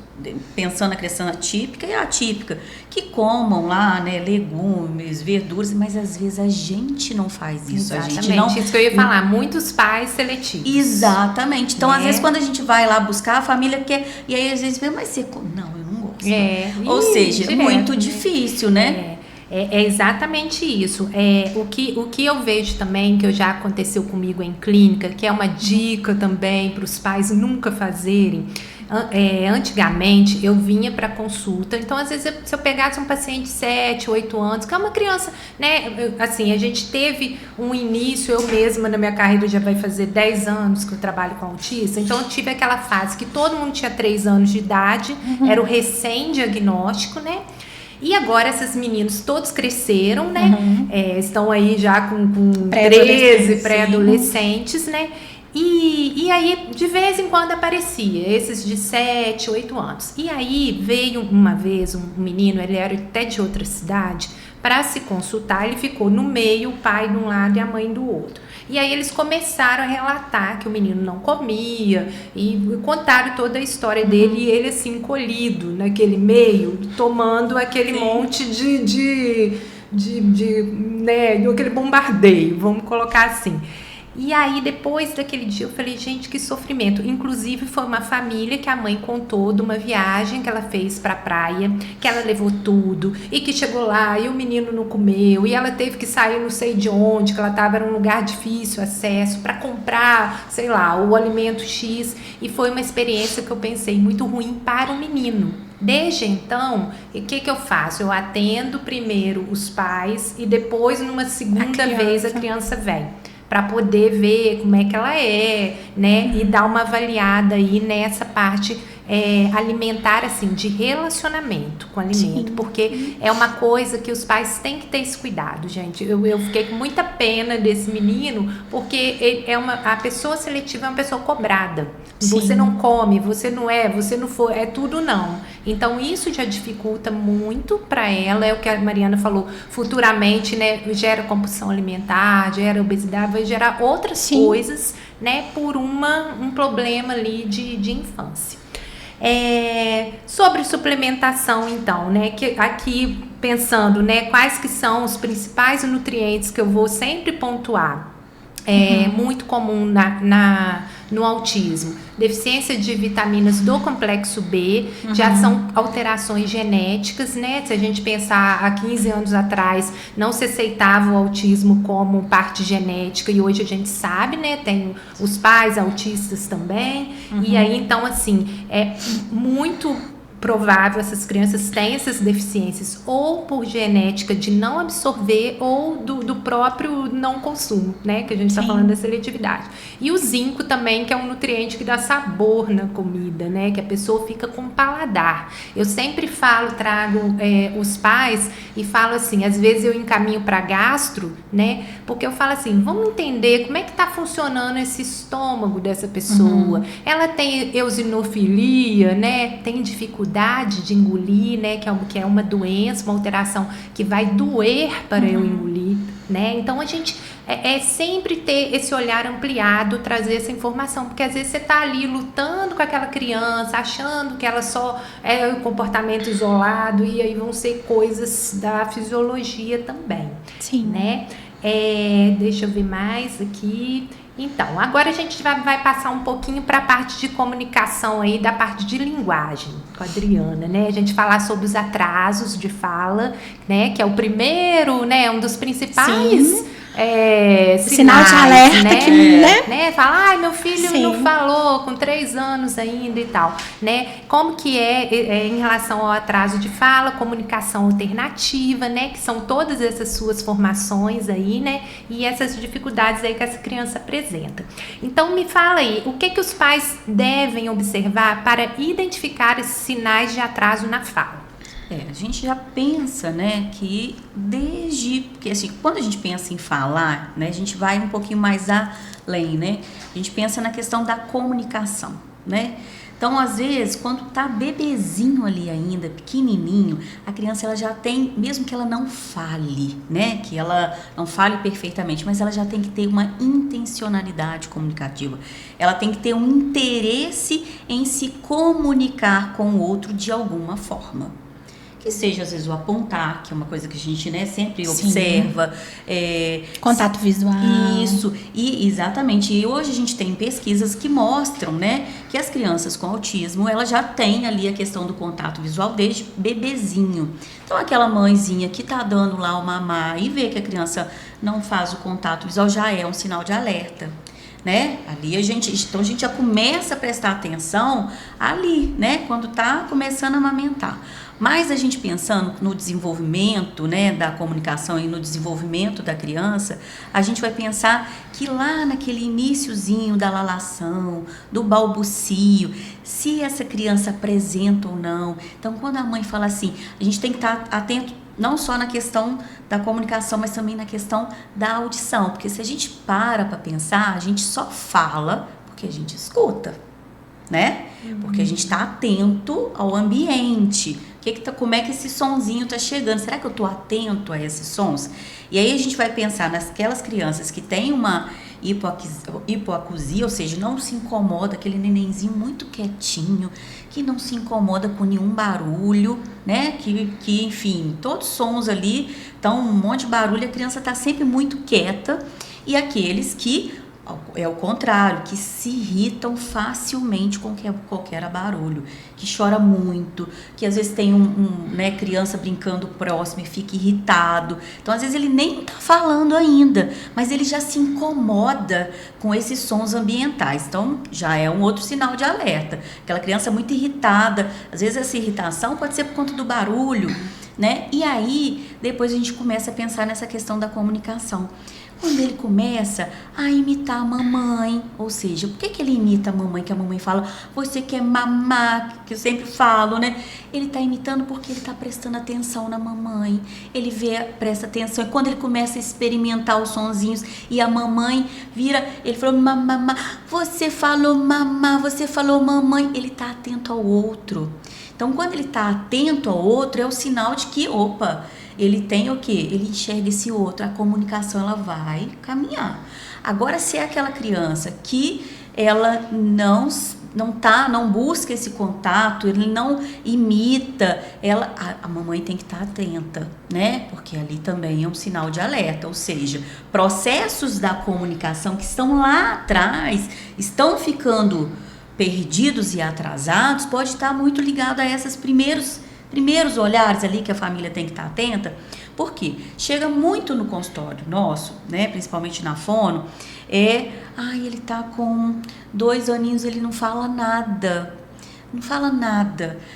pensando na questão atípica e atípica, que comam lá, né? Legumes, verduras, mas às vezes a gente não faz isso. Exatamente, a gente não, isso que eu ia falar, muitos pais seletivos. Exatamente. Então, às vezes, quando a gente vai lá buscar, a família quer. E aí, às vezes, mas você. Não, eu não gosto. Ou seja, direto, muito difícil, né? É exatamente isso. O que eu vejo também, que já aconteceu comigo em clínica, que é uma dica também para os pais nunca fazerem. Antigamente eu vinha para consulta, então às vezes se eu pegasse um paciente de 7, 8 anos, que é uma criança, né, assim, a gente teve um início, eu mesma na minha carreira já vai fazer 10 anos que eu trabalho com autista, então eu tive aquela fase que todo mundo tinha 3 anos de idade, era o recém-diagnóstico, né? E agora esses meninos todos cresceram, né? Estão aí já com 13 pré-adolescentes, né? E aí, de vez em quando aparecia, esses de 7, 8 anos. E aí, veio uma vez um menino, ele era até de outra cidade, para se consultar, ele ficou no meio, o pai de um lado e a mãe do outro. E aí eles começaram a relatar que o menino não comia e contaram toda a história dele e ele assim, encolhido naquele meio, tomando aquele monte né, aquele bombardeio, vamos colocar assim. E aí, depois daquele dia, eu falei, gente, que sofrimento. Inclusive, foi uma família que a mãe contou de uma viagem que ela fez pra praia, que ela levou tudo, e que chegou lá, e o menino não comeu, e ela teve que sair não sei de onde, que ela estava em um lugar difícil, acesso, para comprar, sei lá, o alimento X. E foi uma experiência que eu pensei muito ruim para o menino. Desde então, o que eu faço? Eu atendo primeiro os pais e depois, numa segunda vez, a criança vem, para poder ver como é que ela é, né? E dar uma avaliada aí nessa parte alimentar, assim, de relacionamento com o alimento. Sim. Porque é uma coisa que os pais têm que ter esse cuidado, gente. Eu fiquei com muita pena desse menino, porque ele a pessoa seletiva é uma pessoa cobrada. Sim. Você não come, você não for, é tudo não. Então isso já dificulta muito para ela, é o que a Mariana falou, futuramente, né, gera compulsão alimentar, gera obesidade, vai gerar outras Sim. coisas, né, por um problema ali de infância. Sobre suplementação, então, né, que aqui pensando, né, quais que são os principais nutrientes que eu vou sempre pontuar. Muito comum no autismo, deficiência de vitaminas do complexo B, já são alterações genéticas, né? Se a gente pensar há 15 anos atrás, não se aceitava o autismo como parte genética e hoje a gente sabe, né? Tem os pais autistas também, e aí então assim, é muito provável essas crianças têm essas deficiências ou por genética de não absorver ou do próprio não consumo, né? Que a gente está falando da seletividade. E o zinco também, que é um nutriente que dá sabor na comida, né? Que a pessoa fica com paladar. Eu sempre trago os pais e falo assim, às vezes eu encaminho para gastro, né? Porque eu falo assim, vamos entender como é que está funcionando esse estômago dessa pessoa. Ela tem eosinofilia, né? Tem dificuldade de engolir, né, que é uma doença, uma alteração que vai doer para eu engolir, né? Então a gente é sempre ter esse olhar ampliado, trazer essa informação, porque às vezes você está ali lutando com aquela criança, achando que ela só é um comportamento isolado, e aí vão ser coisas da fisiologia também. Sim. Né? Deixa eu ver mais aqui. Então, agora a gente vai passar um pouquinho para a parte de comunicação aí, da parte de linguagem com a Adriana, né? A gente falar sobre os atrasos de fala, né? Que é o primeiro, né? Um dos principais... sinal de alerta, né? que, né? Fala, ai, meu filho Sim. não falou com 3 anos ainda e tal, né? Como que é em relação ao atraso de fala, comunicação alternativa, né? Que são todas essas suas formações aí, né? E essas dificuldades aí que essa criança apresenta. Então, me fala aí, o que os pais devem observar para identificar esses sinais de atraso na fala? A gente já pensa, né, que porque assim, quando a gente pensa em falar, né, a gente vai um pouquinho mais além, né? A gente pensa na questão da comunicação, né? Então, às vezes, quando tá bebezinho ali ainda, pequenininho, a criança ela já tem, mesmo que ela não fale, né, que ela não fale perfeitamente, mas ela já tem que ter uma intencionalidade comunicativa. Ela tem que ter um interesse em se comunicar com o outro de alguma forma. Que seja, às vezes, o apontar, que é uma coisa que a gente, né, sempre observa. Contato visual. Isso, e exatamente. E hoje a gente tem pesquisas que mostram, né, que as crianças com autismo, elas já têm ali a questão do contato visual desde bebezinho. Então, aquela mãezinha que tá dando lá o mamar e vê que a criança não faz o contato visual, já é um sinal de alerta. Né? Ali a gente já começa a prestar atenção ali, né? Quando tá começando a amamentar. Mas a gente pensando no desenvolvimento, né, da comunicação e no desenvolvimento da criança, a gente vai pensar que lá naquele iniciozinho da lalação, do balbucio, se essa criança apresenta ou não. Então, quando a mãe fala assim, a gente tem que estar atento não só na questão da comunicação, mas também na questão da audição. Porque se a gente para pensar, a gente só fala porque a gente escuta, né? Porque a gente está atento ao ambiente. Como é que esse sonzinho está chegando? Será que eu estou atento a esses sons? E aí a gente vai pensar naquelas crianças que têm uma hipoacusia, ou seja, não se incomoda, aquele nenenzinho muito quietinho, que não se incomoda com nenhum barulho, né? Que enfim, todos os sons ali, então um monte de barulho, a criança está sempre muito quieta. E aqueles que é o contrário, que se irritam facilmente com qualquer barulho, que chora muito, que às vezes tem né, criança brincando próximo e fica irritado. Então, às vezes ele nem está falando ainda, mas ele já se incomoda com esses sons ambientais. Então, já é um outro sinal de alerta. Aquela criança muito irritada, às vezes essa irritação pode ser por conta do barulho, né? E aí, depois a gente começa a pensar nessa questão da comunicação. Quando ele começa a imitar a mamãe, ou seja, por que ele imita a mamãe, que a mamãe fala, você quer mamar, que eu sempre falo, né? Ele está imitando porque ele está prestando atenção na mamãe, ele presta atenção, e quando ele começa a experimentar os sonzinhos, e a mamãe vira, ele falou, mamá, você falou mamá, você falou mamãe, ele está atento ao outro. Então, quando ele está atento ao outro, é o sinal de que, ele tem o quê? Ele enxerga esse outro, a comunicação ela vai caminhar. Agora, se é aquela criança que ela não busca esse contato, ele não imita, a mamãe tem que estar atenta, né? Porque ali também é um sinal de alerta, ou seja, processos da comunicação que estão lá atrás, estão ficando perdidos e atrasados, pode estar muito ligado a esses primeiros olhares ali que a família tem que estar atenta. Por quê? Chega muito no consultório nosso, né, principalmente na fono, ele tá com 2 aninhos, ele não fala nada.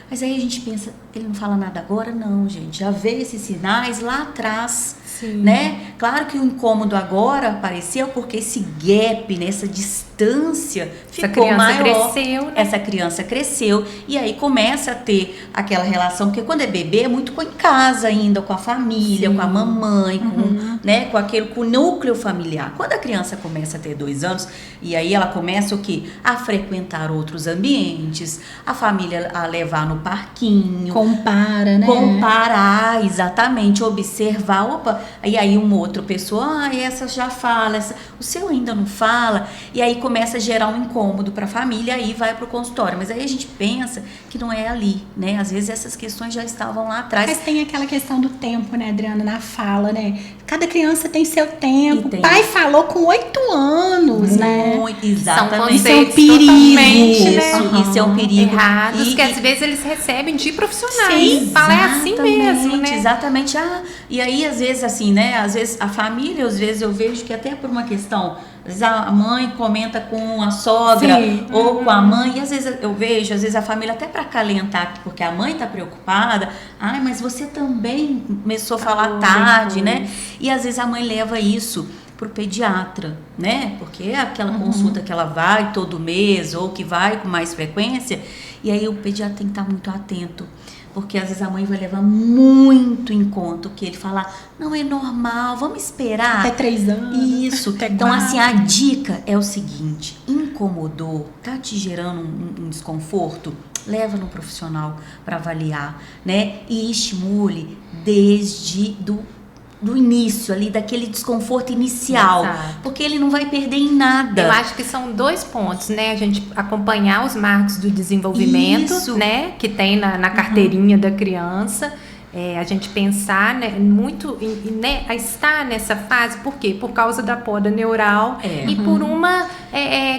Mas aí a gente pensa, ele não fala nada agora? Não, gente, já veio esses sinais lá atrás. Sim. Né? Claro que o incômodo agora apareceu porque esse gap, né, essa distância ficou maior. Cresceu, né? Essa criança cresceu e aí começa a ter aquela relação, porque quando é bebê é muito em casa ainda, com a família, sim, com a mamãe, com o núcleo familiar. Quando a criança começa a ter 2 anos, e aí ela começa o quê? A frequentar outros ambientes, a família a levar no parquinho. Compara, né? Comparar, exatamente, observar, e aí uma outra pessoa, essa já fala, o seu ainda não fala, e aí começa a gerar um incômodo para a família, aí vai para o consultório. Mas aí a gente pensa que não é ali, né? Às vezes essas questões já estavam lá atrás. Mas tem aquela questão do tempo, né, Adriana, na fala, né? Cada criança tem seu tempo. O pai falou com 8 anos, né? Exatamente. Isso é um perigo. Né? Isso é um perigo. Errados, que às vezes eles recebem de profissionais. Fala, é assim mesmo, né? Exatamente. E aí, às vezes, assim, né? Às vezes a família, às vezes eu vejo que até por uma questão, às vezes a mãe comenta com a sogra ou com a mãe, e às vezes eu vejo, às vezes a família até para acalentar, porque a mãe tá preocupada, mas você também começou a falar tarde, né? E às vezes a mãe leva isso pro pediatra, né? Porque é aquela consulta que ela vai todo mês ou que vai com mais frequência, e aí o pediatra tem que estar muito atento. Porque às vezes a mãe vai levar muito em conta o que ele falar, não é normal, vamos esperar. Até 3 anos. Isso. Então, assim, a dica é o seguinte: incomodou, tá te gerando um desconforto? Leva no profissional para avaliar, né? E estimule desde do início ali, daquele desconforto inicial. Exato. Porque ele não vai perder em nada. Eu acho que são 2 pontos, né? A gente acompanhar os marcos do desenvolvimento, né? Que tem na carteirinha da criança. A gente pensar, né, muito a estar nessa fase, por quê? Por causa da poda neural e por uma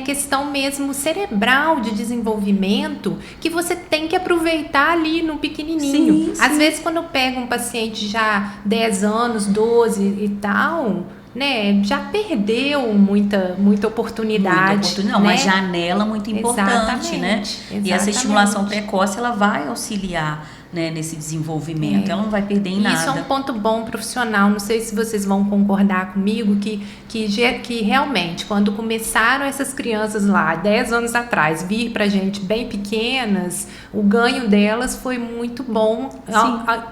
questão mesmo cerebral de desenvolvimento que você tem que aproveitar ali no pequenininho. Às vezes, quando eu pego um paciente já 10 anos, 12 e tal, né, já perdeu muita oportunidade. Não, né? uma janela muito importante, né? E essa estimulação precoce, ela vai auxiliar, né, nesse desenvolvimento. Ela não vai perder em nada. Isso é um ponto bom profissional. Não sei se vocês vão concordar comigo que realmente, quando começaram essas crianças lá, 10 anos atrás, vir pra gente bem pequenas, o ganho delas foi muito bom.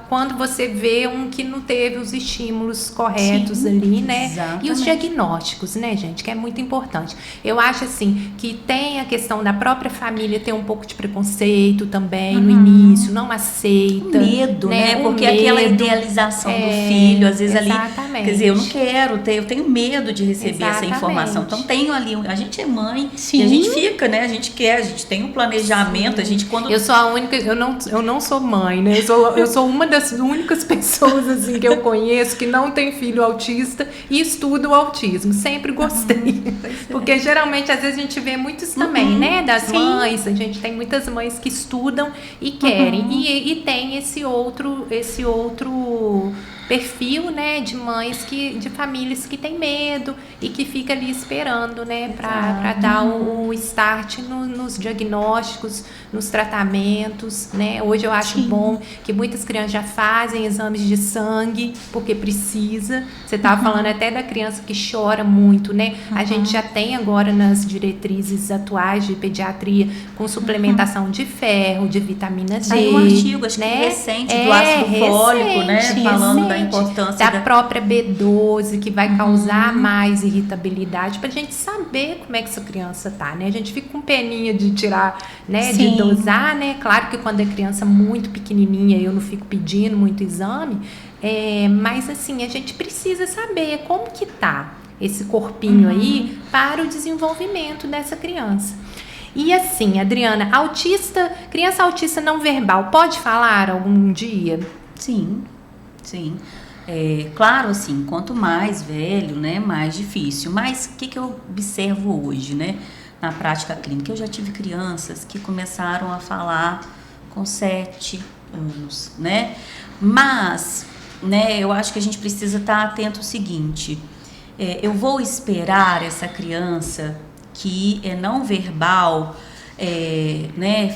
Quando você vê um que não teve os estímulos corretos ali, né? Exatamente. E os diagnósticos, né, gente? Que é muito importante. Eu acho, assim, que tem a questão da própria família ter um pouco de preconceito também no início, não aceita. O medo, né? Porque aquela idealização do filho, às vezes exatamente. Ali, quer dizer, eu não quero ter, eu tenho medo de receber essa informação. Então tenho ali, a gente é mãe e a gente fica, né? A gente tem um planejamento, a gente quando... Eu sou a única, eu não sou mãe, né? Eu sou uma das únicas pessoas assim que eu conheço que não tem filho autista e estuda o autismo. Sempre gostei. Porque geralmente às vezes a gente vê muitos também, né? Das mães, a gente tem muitas mães que estudam e querem. E tem esse outro perfil, né, de mães de famílias que tem medo e que fica ali esperando, né, para dar o start nos diagnósticos, nos tratamentos, né? Hoje eu acho bom que muitas crianças já fazem exames de sangue porque precisa. Você estava falando até da criança que chora muito, né? A gente já tem agora nas diretrizes atuais de pediatria com suplementação de ferro, de vitamina D. Saiu um artigo, acho que recente, do ácido fólico, né? Falando da importância da própria B12, que vai causar mais irritabilidade, pra gente saber como é que essa criança tá, né? A gente fica com peninha de tirar, né? De dosar, né? Claro que quando é criança muito pequenininha, eu não fico pedindo muito exame, mas assim, a gente precisa saber como que tá esse corpinho aí para o desenvolvimento dessa criança. E assim, Adriana, criança autista não verbal, pode falar algum dia? Sim. Claro, assim, quanto mais velho, né, mais difícil. Mas o que eu observo hoje, né, na prática clínica? Eu já tive crianças que começaram a falar com 7 anos, né? Mas, né, eu acho que a gente precisa estar atento ao seguinte: eu vou esperar essa criança que é não verbal, né,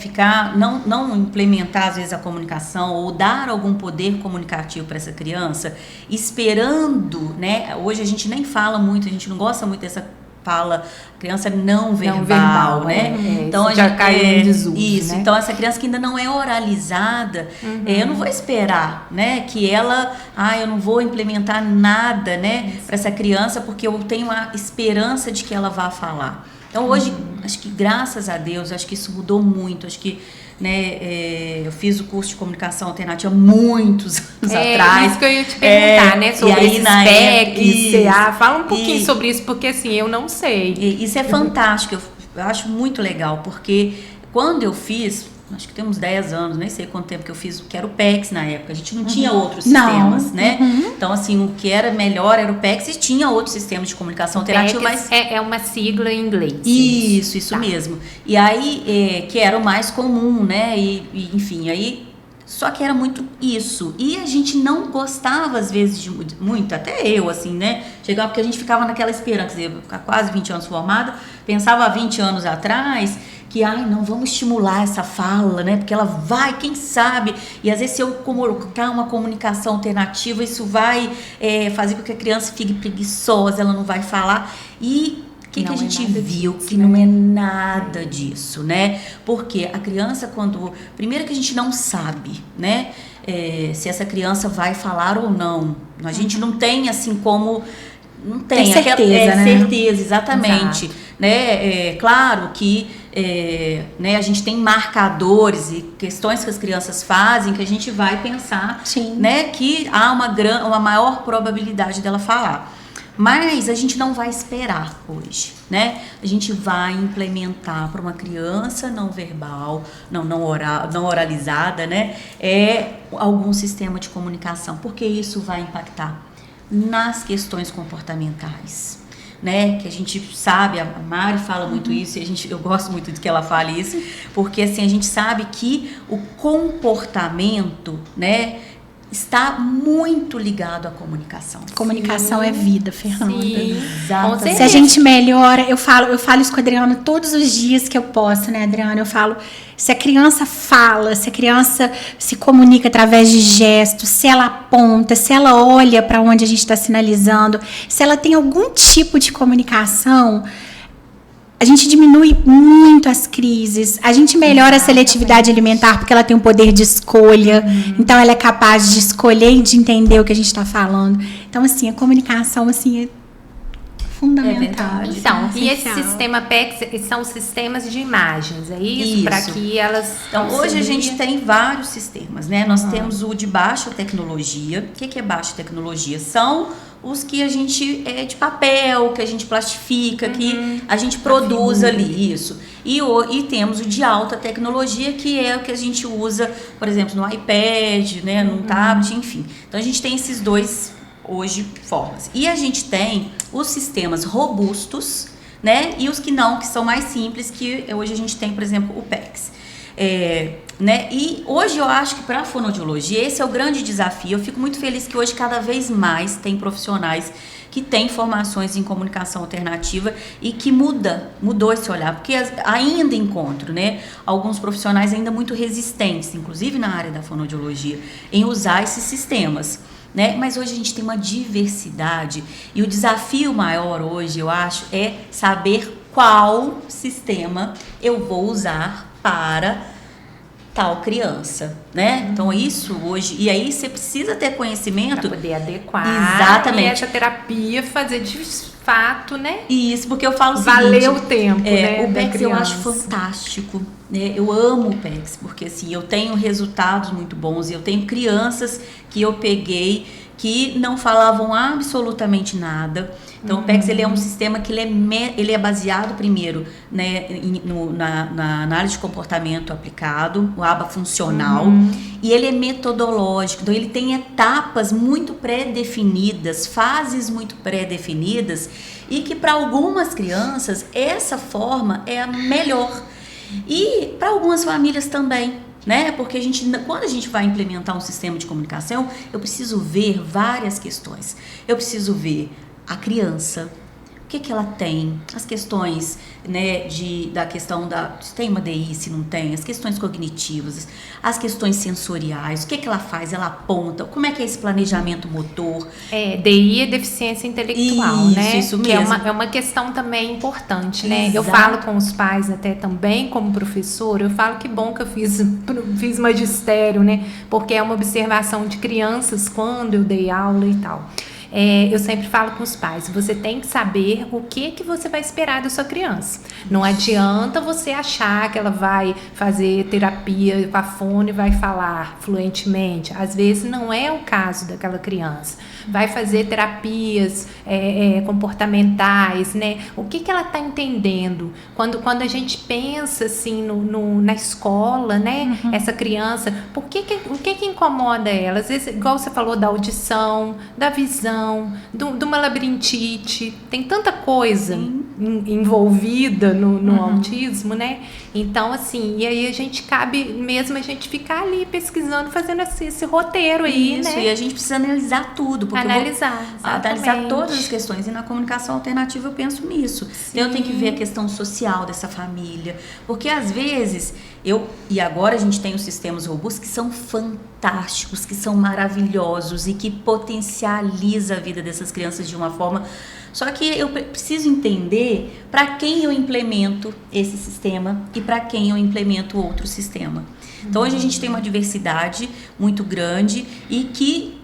não implementar às vezes a comunicação ou dar algum poder comunicativo para essa criança, esperando, né? Hoje a gente nem fala muito, a gente não gosta muito dessa fala criança não verbal, né? Então a gente cai em desuso, isso, né? Então essa criança que ainda não é oralizada, eu não vou esperar, né, que ela, eu não vou implementar nada, né, para essa criança porque eu tenho a esperança de que ela vá falar. Então, hoje, acho que graças a Deus, acho que isso mudou muito. Acho que, né, eu fiz o curso de comunicação alternativa muitos anos atrás. Isso que eu ia te perguntar, né? Sobre aí, esses na PECs, CA. Fala um pouquinho sobre isso, porque assim, eu não sei. Isso é fantástico, eu acho muito legal, porque quando eu fiz, acho que tem uns 10 anos, nem sei quanto tempo que eu fiz, que era o PECs na época, a gente não tinha outros sistemas, né? Então, assim, o que era melhor era o PECs e tinha outros sistemas de comunicação alternativa, mas... É uma sigla em inglês. Isso mesmo. E aí, que era o mais comum, né? E enfim, aí... Só que era muito isso. E a gente não gostava, às vezes, de muito, até eu, assim, né? Chegava porque a gente ficava naquela esperança, quer dizer, ficar quase 20 anos formada, pensava há 20 anos atrás que, não, vamos estimular essa fala, né? Porque ela vai, quem sabe, e às vezes se eu colocar uma comunicação alternativa, isso vai fazer com que a criança fique preguiçosa, ela não vai falar. E o que a gente viu? Que não é nada disso, né? Porque a criança, primeiro que a gente não sabe, né? Se essa criança vai falar ou não. A gente não tem, assim, como... Não tem certeza, né? Certeza, exatamente. Né? Claro que né, a gente tem marcadores e questões que as crianças fazem que a gente vai pensar, né, que há uma maior probabilidade dela falar. Mas a gente não vai esperar hoje, né? A gente vai implementar para uma criança não verbal, não oralizada, né? Algum sistema de comunicação, porque isso vai impactar nas questões comportamentais, né? Que a gente sabe, a Mari fala muito isso e eu gosto muito de que ela fale isso, porque assim a gente sabe que o comportamento, né, está muito ligado à comunicação. Comunicação é vida, Fernanda. Exatamente. Se a gente melhora, eu falo isso com a Adriana todos os dias que eu posso, né, Adriana? Eu falo, se a criança fala, se a criança se comunica através de gestos, se ela aponta, se ela olha para onde a gente está sinalizando, se ela tem algum tipo de comunicação, a gente diminui muito as crises, a gente melhora a seletividade alimentar porque ela tem um poder de escolha, então ela é capaz de escolher e de entender o que a gente está falando. Então, assim, a comunicação, assim, é fundamental. Então, e esse sistema PECs são sistemas de imagens, é isso? Para que elas... Então, hoje a gente tem vários sistemas, né? Nós temos o de baixa tecnologia. O que é baixa tecnologia? São os que a gente de papel, que a gente plastifica, que a gente produz ali, isso. E temos o de alta tecnologia, que é o que a gente usa, por exemplo, no iPad, né, no tablet, enfim. Então a gente tem esses dois hoje formas. E a gente tem os sistemas robustos, né, e os que são mais simples, que hoje a gente tem, por exemplo, o PECs. Né? E hoje eu acho que para a fonoaudiologia esse é o grande desafio. Eu fico muito feliz que hoje cada vez mais tem profissionais que têm formações em comunicação alternativa e que mudou esse olhar, porque ainda encontro, né, alguns profissionais ainda muito resistentes, inclusive na área da fonoaudiologia, em usar esses sistemas, né? Mas hoje a gente tem uma diversidade e o desafio maior hoje, eu acho, é saber qual sistema eu vou usar para tal criança, né? Então isso hoje, e aí você precisa ter conhecimento para poder adequar exatamente essa terapia fazer de fato, né? Isso, porque eu falo o seguinte, valeu o tempo, né? O PECs eu acho fantástico, né? Eu amo o PECs, porque assim, eu tenho resultados muito bons e eu tenho crianças que eu peguei que não falavam absolutamente nada. Então, o PECs ele é um sistema que ele é baseado primeiro, né, na análise de comportamento aplicado, o ABA funcional, e ele é metodológico. Então, ele tem etapas muito pré-definidas, fases muito pré-definidas, e que para algumas crianças essa forma é a melhor. E para algumas famílias também. Né? Porque quando a gente vai implementar um sistema de comunicação, eu preciso ver várias questões. Eu preciso ver a criança, o que ela tem, as questões, né, da questão se tem uma DI, se não tem, as questões cognitivas, as questões sensoriais, o que ela faz, ela aponta, como é que é esse planejamento motor. DI é deficiência intelectual, né? Isso que mesmo. É uma questão também importante, né? Exato. Eu falo com os pais até também, como professora, eu falo que bom que eu fiz magistério, né? Porque é uma observação de crianças quando eu dei aula e tal. eu sempre falo com os pais, você tem que saber o que você vai esperar da sua criança. Não adianta você achar que ela vai fazer terapia com a fono e vai falar fluentemente. Às vezes não é o caso daquela criança. Vai fazer terapias comportamentais, né? O que ela está entendendo? Quando a gente pensa assim na escola, né? Essa criança, o que incomoda ela? Às vezes, igual você falou da audição, da visão, de uma labirintite, tem tanta coisa envolvida no autismo, né? Então, assim, e aí cabe mesmo a gente ficar ali pesquisando, fazendo esse roteiro aí, isso, né? E a gente precisa analisar tudo. Porque analisar todas as questões. E na comunicação alternativa eu penso nisso. Então, eu tenho que ver a questão social dessa família. Porque, às vezes, e agora a gente tem os sistemas robustos que são fantásticos, que são maravilhosos e que potencializa a vida dessas crianças de uma forma... Só que eu preciso entender para quem eu implemento esse sistema e para quem eu implemento outro sistema. Então, hoje a gente tem uma diversidade muito grande e que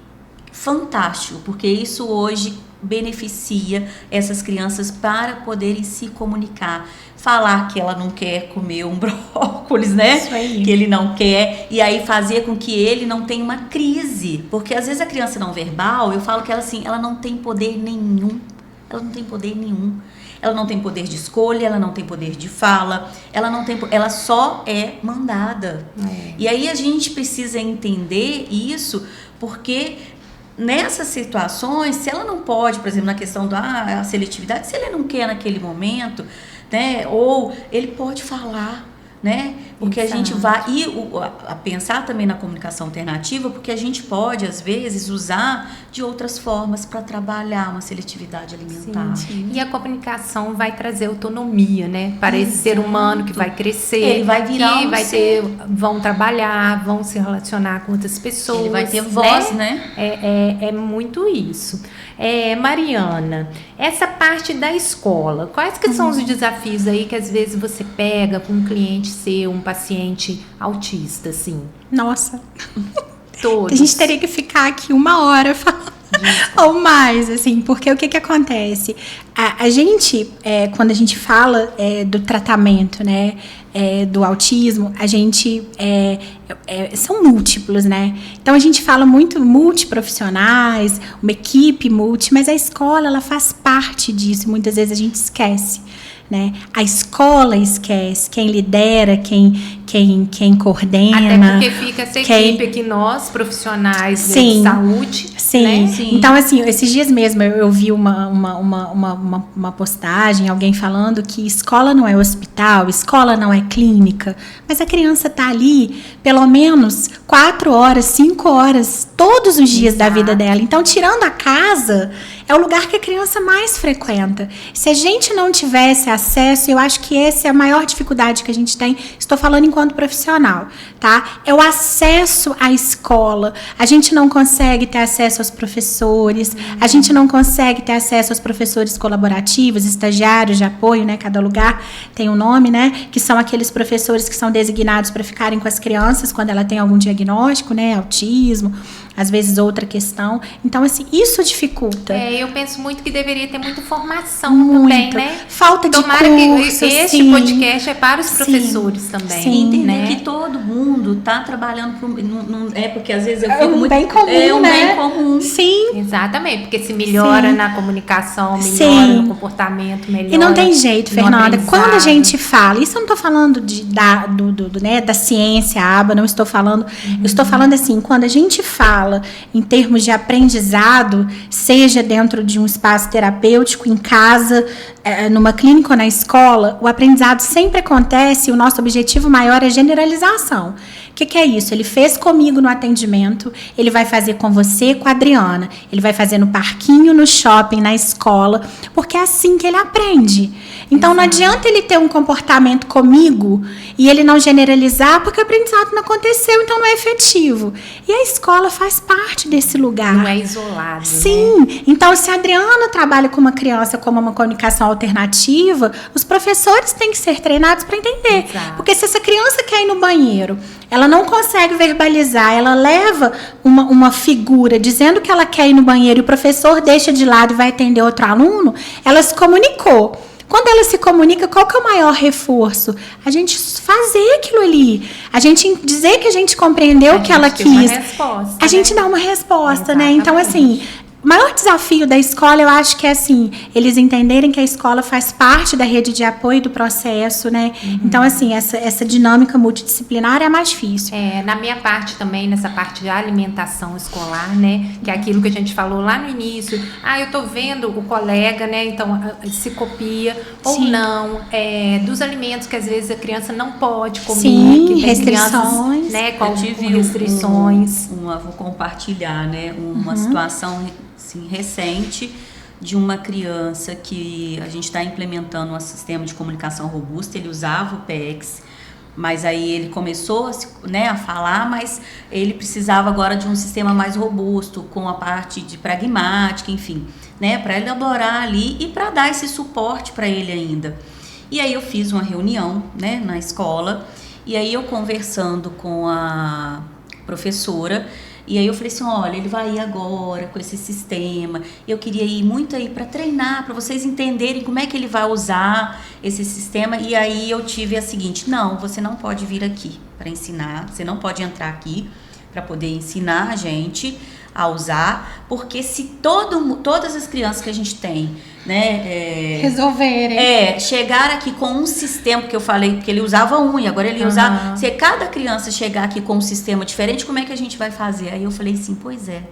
fantástico, porque isso hoje beneficia essas crianças para poderem se comunicar. Falar que ela não quer comer um brócolis, né? Isso aí. Que ele não quer, e aí fazer com que ele não tenha uma crise. Porque às vezes a criança não verbal, eu falo que ela assim, ela não tem poder nenhum. Ela não tem poder nenhum. Ela não tem poder de escolha, ela não tem poder de fala, ela só é mandada. E aí a gente precisa entender isso, porque nessas situações, se ela não pode, por exemplo, na questão da seletividade, se ele não quer naquele momento, né, ou ele pode falar, né? Porque a gente vai a pensar também na comunicação alternativa, porque a gente pode, às vezes, usar de outras formas para trabalhar uma seletividade alimentar. Sim. E a comunicação vai trazer autonomia, né? Para esse ser humano que vai crescer. Ele vai virar vão trabalhar, vão se relacionar com outras pessoas. Ele vai ter voz, né? É muito isso. Mariana, essa parte da escola, quais que são os desafios aí que às vezes você pega com um cliente ser um paciente autista, assim? Nossa, todos. A gente teria que ficar aqui 1 hora falando ou mais, assim, porque o que acontece? A gente, quando a gente fala do tratamento, né, do autismo, a gente são múltiplos, né? Então a gente fala muito multiprofissionais, uma equipe mas a escola, ela faz parte disso, muitas vezes a gente esquece, né? A escola esquece, quem lidera, quem coordena. Até porque fica essa equipe que nós, profissionais de saúde, sim. Né? Sim. Então, assim, esses dias mesmo eu vi uma postagem, alguém falando que escola não é hospital, escola não é clínica, mas a criança tá ali pelo menos 4 horas, 5 horas, todos os dias da vida dela. Então, tirando a casa, é o lugar que a criança mais frequenta. Se a gente não tivesse acesso, eu acho que essa é a maior dificuldade que a gente tem, estou falando enquanto profissional, tá? É o acesso à escola. A gente não consegue ter acesso aos professores, a gente não consegue ter acesso aos professores colaborativos, estagiários de apoio, né? Cada lugar tem um nome, né? Que são aqueles professores que são designados para ficarem com as crianças quando ela tem algum diagnóstico, né? Autismo, às vezes outra questão. Então, assim, isso dificulta. Eu penso muito que deveria ter muita formação também, né? Falta de Tomara curso, que este podcast é para os professores também. Sim, entender, né? que todo mundo tá trabalhando porque às vezes eu fico muito... bem comum, bem comum. Sim. Exatamente, porque se melhora na comunicação, melhora Sim. no comportamento, melhora. E não tem jeito, Fernanda. Quando a gente fala, isso eu não estou falando da ciência, não estou falando, eu estou falando assim, quando a gente fala em termos de aprendizado, seja dentro de um espaço terapêutico, em casa, numa clínica ou na escola, o aprendizado sempre acontece e o nosso objetivo maior é generalização. O que é isso? Ele fez comigo no atendimento, ele vai fazer com você, com a Adriana, ele vai fazer no parquinho, no shopping, na escola, porque é assim que ele aprende. Então, não adianta ele ter um comportamento comigo e ele não generalizar, porque o aprendizado não aconteceu, então não é efetivo. E a escola faz parte desse lugar. Não é isolado, Sim. Né? Então, se a Adriana trabalha com uma criança como uma comunicação alternativa, os professores têm que ser treinados para entender. Exato. Porque se essa criança quer ir no banheiro, ela ela não consegue verbalizar, ela leva uma figura dizendo que ela quer ir no banheiro e o professor deixa de lado e vai atender outro aluno, ela se comunicou. Quando ela se comunica, qual que é o maior reforço? A gente fazer aquilo ali. A gente dizer que a gente compreendeu o que ela quis. A gente dá uma resposta, né? Então, assim, o maior desafio da escola, eu acho que é assim, eles entenderem que a escola faz parte da rede de apoio do processo, né? Então, assim, essa dinâmica multidisciplinar é a mais difícil. Na minha parte também, nessa parte de alimentação escolar, né? Que é aquilo que a gente falou lá no início. Eu tô vendo o colega, né? Então, se copia ou não. Dos alimentos que às vezes a criança não pode comer. Sim, que tem restrições. Crianças, né? Eu tive restrições. Vou compartilhar, né? Uma situação assim, recente de uma criança que a gente está implementando um sistema de comunicação robusta. Ele usava o PEX, mas aí ele começou a falar, mas ele precisava agora de um sistema mais robusto, com a parte de pragmática, enfim, né, para elaborar ali e para dar esse suporte para ele ainda. E aí eu fiz uma reunião, né, na escola, e aí eu conversando com a professora, e aí eu falei assim, olha, ele vai ir agora com esse sistema, eu queria ir muito aí para treinar, para vocês entenderem como é que ele vai usar esse sistema. E aí eu tive a seguinte, não, você não pode vir aqui para ensinar, você não pode entrar aqui para poder ensinar a gente a usar, porque se todas as crianças que a gente tem, né, resolverem, chegar aqui com um sistema, que eu falei que ele usava um e agora ele ia usar, se cada criança chegar aqui com um sistema diferente, como é que a gente vai fazer? Aí eu falei assim, pois é,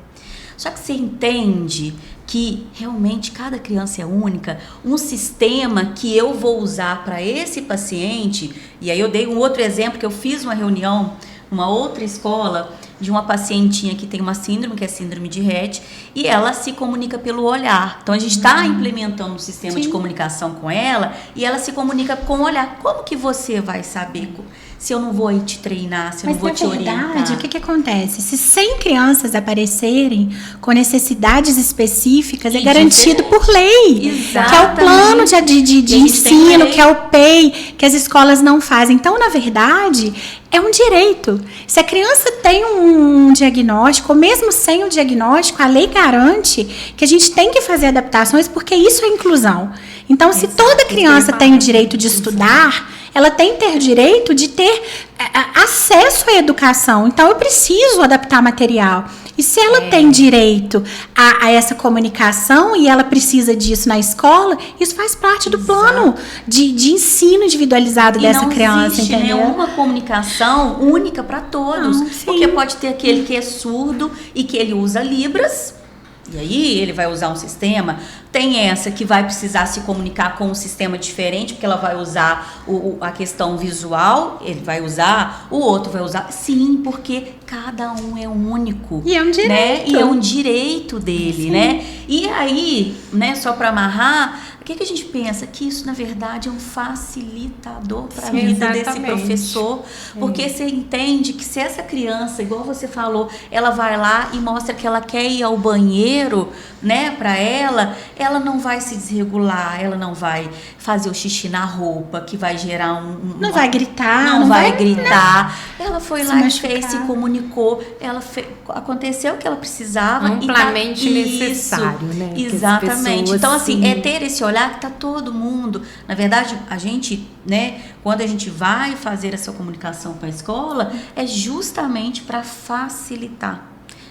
só que você entende que realmente cada criança é única, um sistema que eu vou usar para esse paciente. E aí eu dei um outro exemplo, que eu fiz uma reunião numa outra escola de uma pacientinha que tem uma síndrome, que é síndrome de Rett, e ela se comunica pelo olhar. Então, a gente está implementando um sistema de comunicação com ela, e ela se comunica com o olhar. Como que você vai saber se eu não vou aí te treinar, se eu não vou te orientar? Mas, na verdade, o que acontece? Se 100 crianças aparecerem com necessidades específicas, é garantido por lei. Exatamente. Que é o plano de ensino, que é o PEI, que as escolas não fazem. Então, na verdade, é um direito. Se a criança tem um diagnóstico, ou mesmo sem o diagnóstico, a lei garante que a gente tem que fazer adaptações, porque isso é inclusão. Então, se toda criança tem o direito de estudar, ela tem que ter o direito de ter acesso à educação. Então, eu preciso adaptar material. E se ela tem direito a essa comunicação e ela precisa disso na escola, isso faz parte do plano de ensino individualizado dessa criança, entendeu? Não existe nenhuma comunicação única para todos. Porque pode ter aquele que é surdo e que ele usa Libras, e aí ele vai usar um sistema. Tem essa que vai precisar se comunicar com um sistema diferente, porque ela vai usar a questão visual, ele vai usar, o outro vai usar. Sim, porque cada um é único. E é um direito. Né? E é um direito dele, né? E aí, né, só para amarrar, o que a gente pensa? Que isso, na verdade, é um facilitador para a vida desse professor. Porque você entende que se essa criança, igual você falou, ela vai lá e mostra que ela quer ir ao banheiro, né, para ela não vai se desregular, ela não vai fazer o xixi na roupa, que vai gerar não vai gritar. Não vai gritar. Ela foi lá e fez, se comunicou. Aconteceu o que ela precisava. Amplamente necessário, né? Exatamente. Então, assim, é ter esse olhar que tá todo mundo. Na verdade, a gente, né, quando a gente vai fazer essa comunicação com a escola, é justamente para facilitar.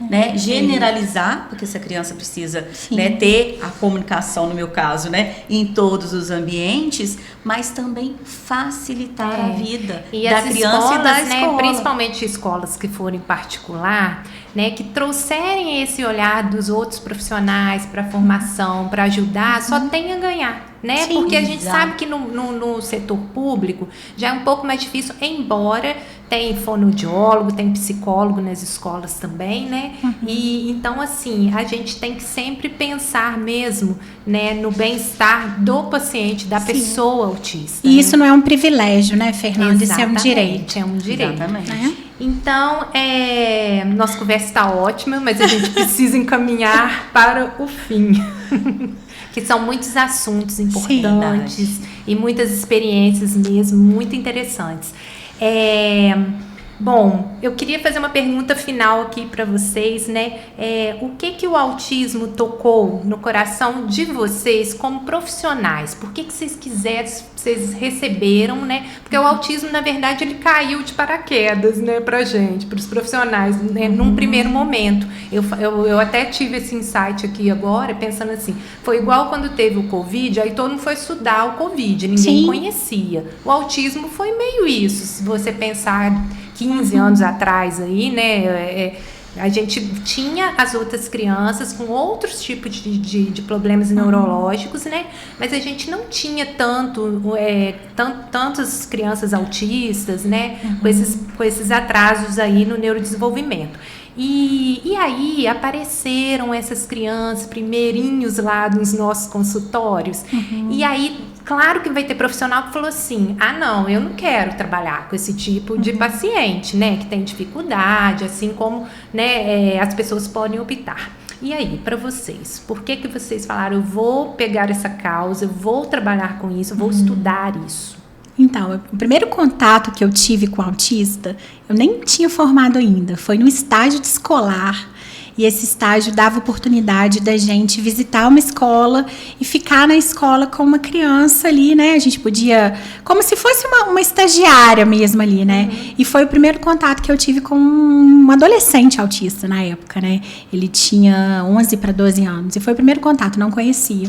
Né, generalizar, porque essa criança precisa, né, ter a comunicação, no meu caso, né, em todos os ambientes, mas também facilitar a vida da criança e da escola. Né, principalmente escolas que forem particular, né, que trouxerem esse olhar dos outros profissionais para a formação, para ajudar, só tem a ganhar. Né? Porque a gente sabe que no setor público já é um pouco mais difícil, embora tem fonoaudiólogo, tem psicólogo nas escolas também, né? E então, assim, a gente tem que sempre pensar mesmo, né, no bem-estar do paciente, da pessoa autista. E isso não é um privilégio, né, Fernanda? Isso é um direito. É um direito. Exatamente. Então, nossa conversa está ótima, mas a gente precisa encaminhar para o fim. Que são muitos assuntos importantes e muitas experiências mesmo muito interessantes. Bom, eu queria fazer uma pergunta final aqui para vocês, né? O que o autismo tocou no coração de vocês como profissionais? Por que vocês vocês receberam, né? Porque o autismo, na verdade, ele caiu de paraquedas, né, pra gente, para os profissionais, né, num primeiro momento. Eu até tive esse insight aqui agora, pensando assim, foi igual quando teve o Covid, aí todo mundo foi estudar o Covid, ninguém conhecia. O autismo foi meio isso, se você pensar 15 anos atrás aí, né, a gente tinha as outras crianças com outros tipos de problemas neurológicos, né? Mas a gente não tinha tantas crianças autistas, né? Com esses atrasos aí no neurodesenvolvimento. E aí apareceram essas crianças primeirinhos lá nos nossos consultórios. E aí, claro que vai ter profissional que falou assim, não, eu não quero trabalhar com esse tipo de paciente, né, que tem dificuldade, assim como, né, as pessoas podem optar. E aí, para vocês, por que vocês falaram, eu vou pegar essa causa, eu vou trabalhar com isso, eu vou estudar isso? Então, o primeiro contato que eu tive com o autista, eu nem tinha formado ainda, foi no estágio de escolar. E esse estágio dava oportunidade da gente visitar uma escola e ficar na escola com uma criança ali, né? A gente podia, como se fosse uma estagiária mesmo ali, né? E foi o primeiro contato que eu tive com um adolescente autista na época, né? Ele tinha 11 para 12 anos. E foi o primeiro contato, não conhecia.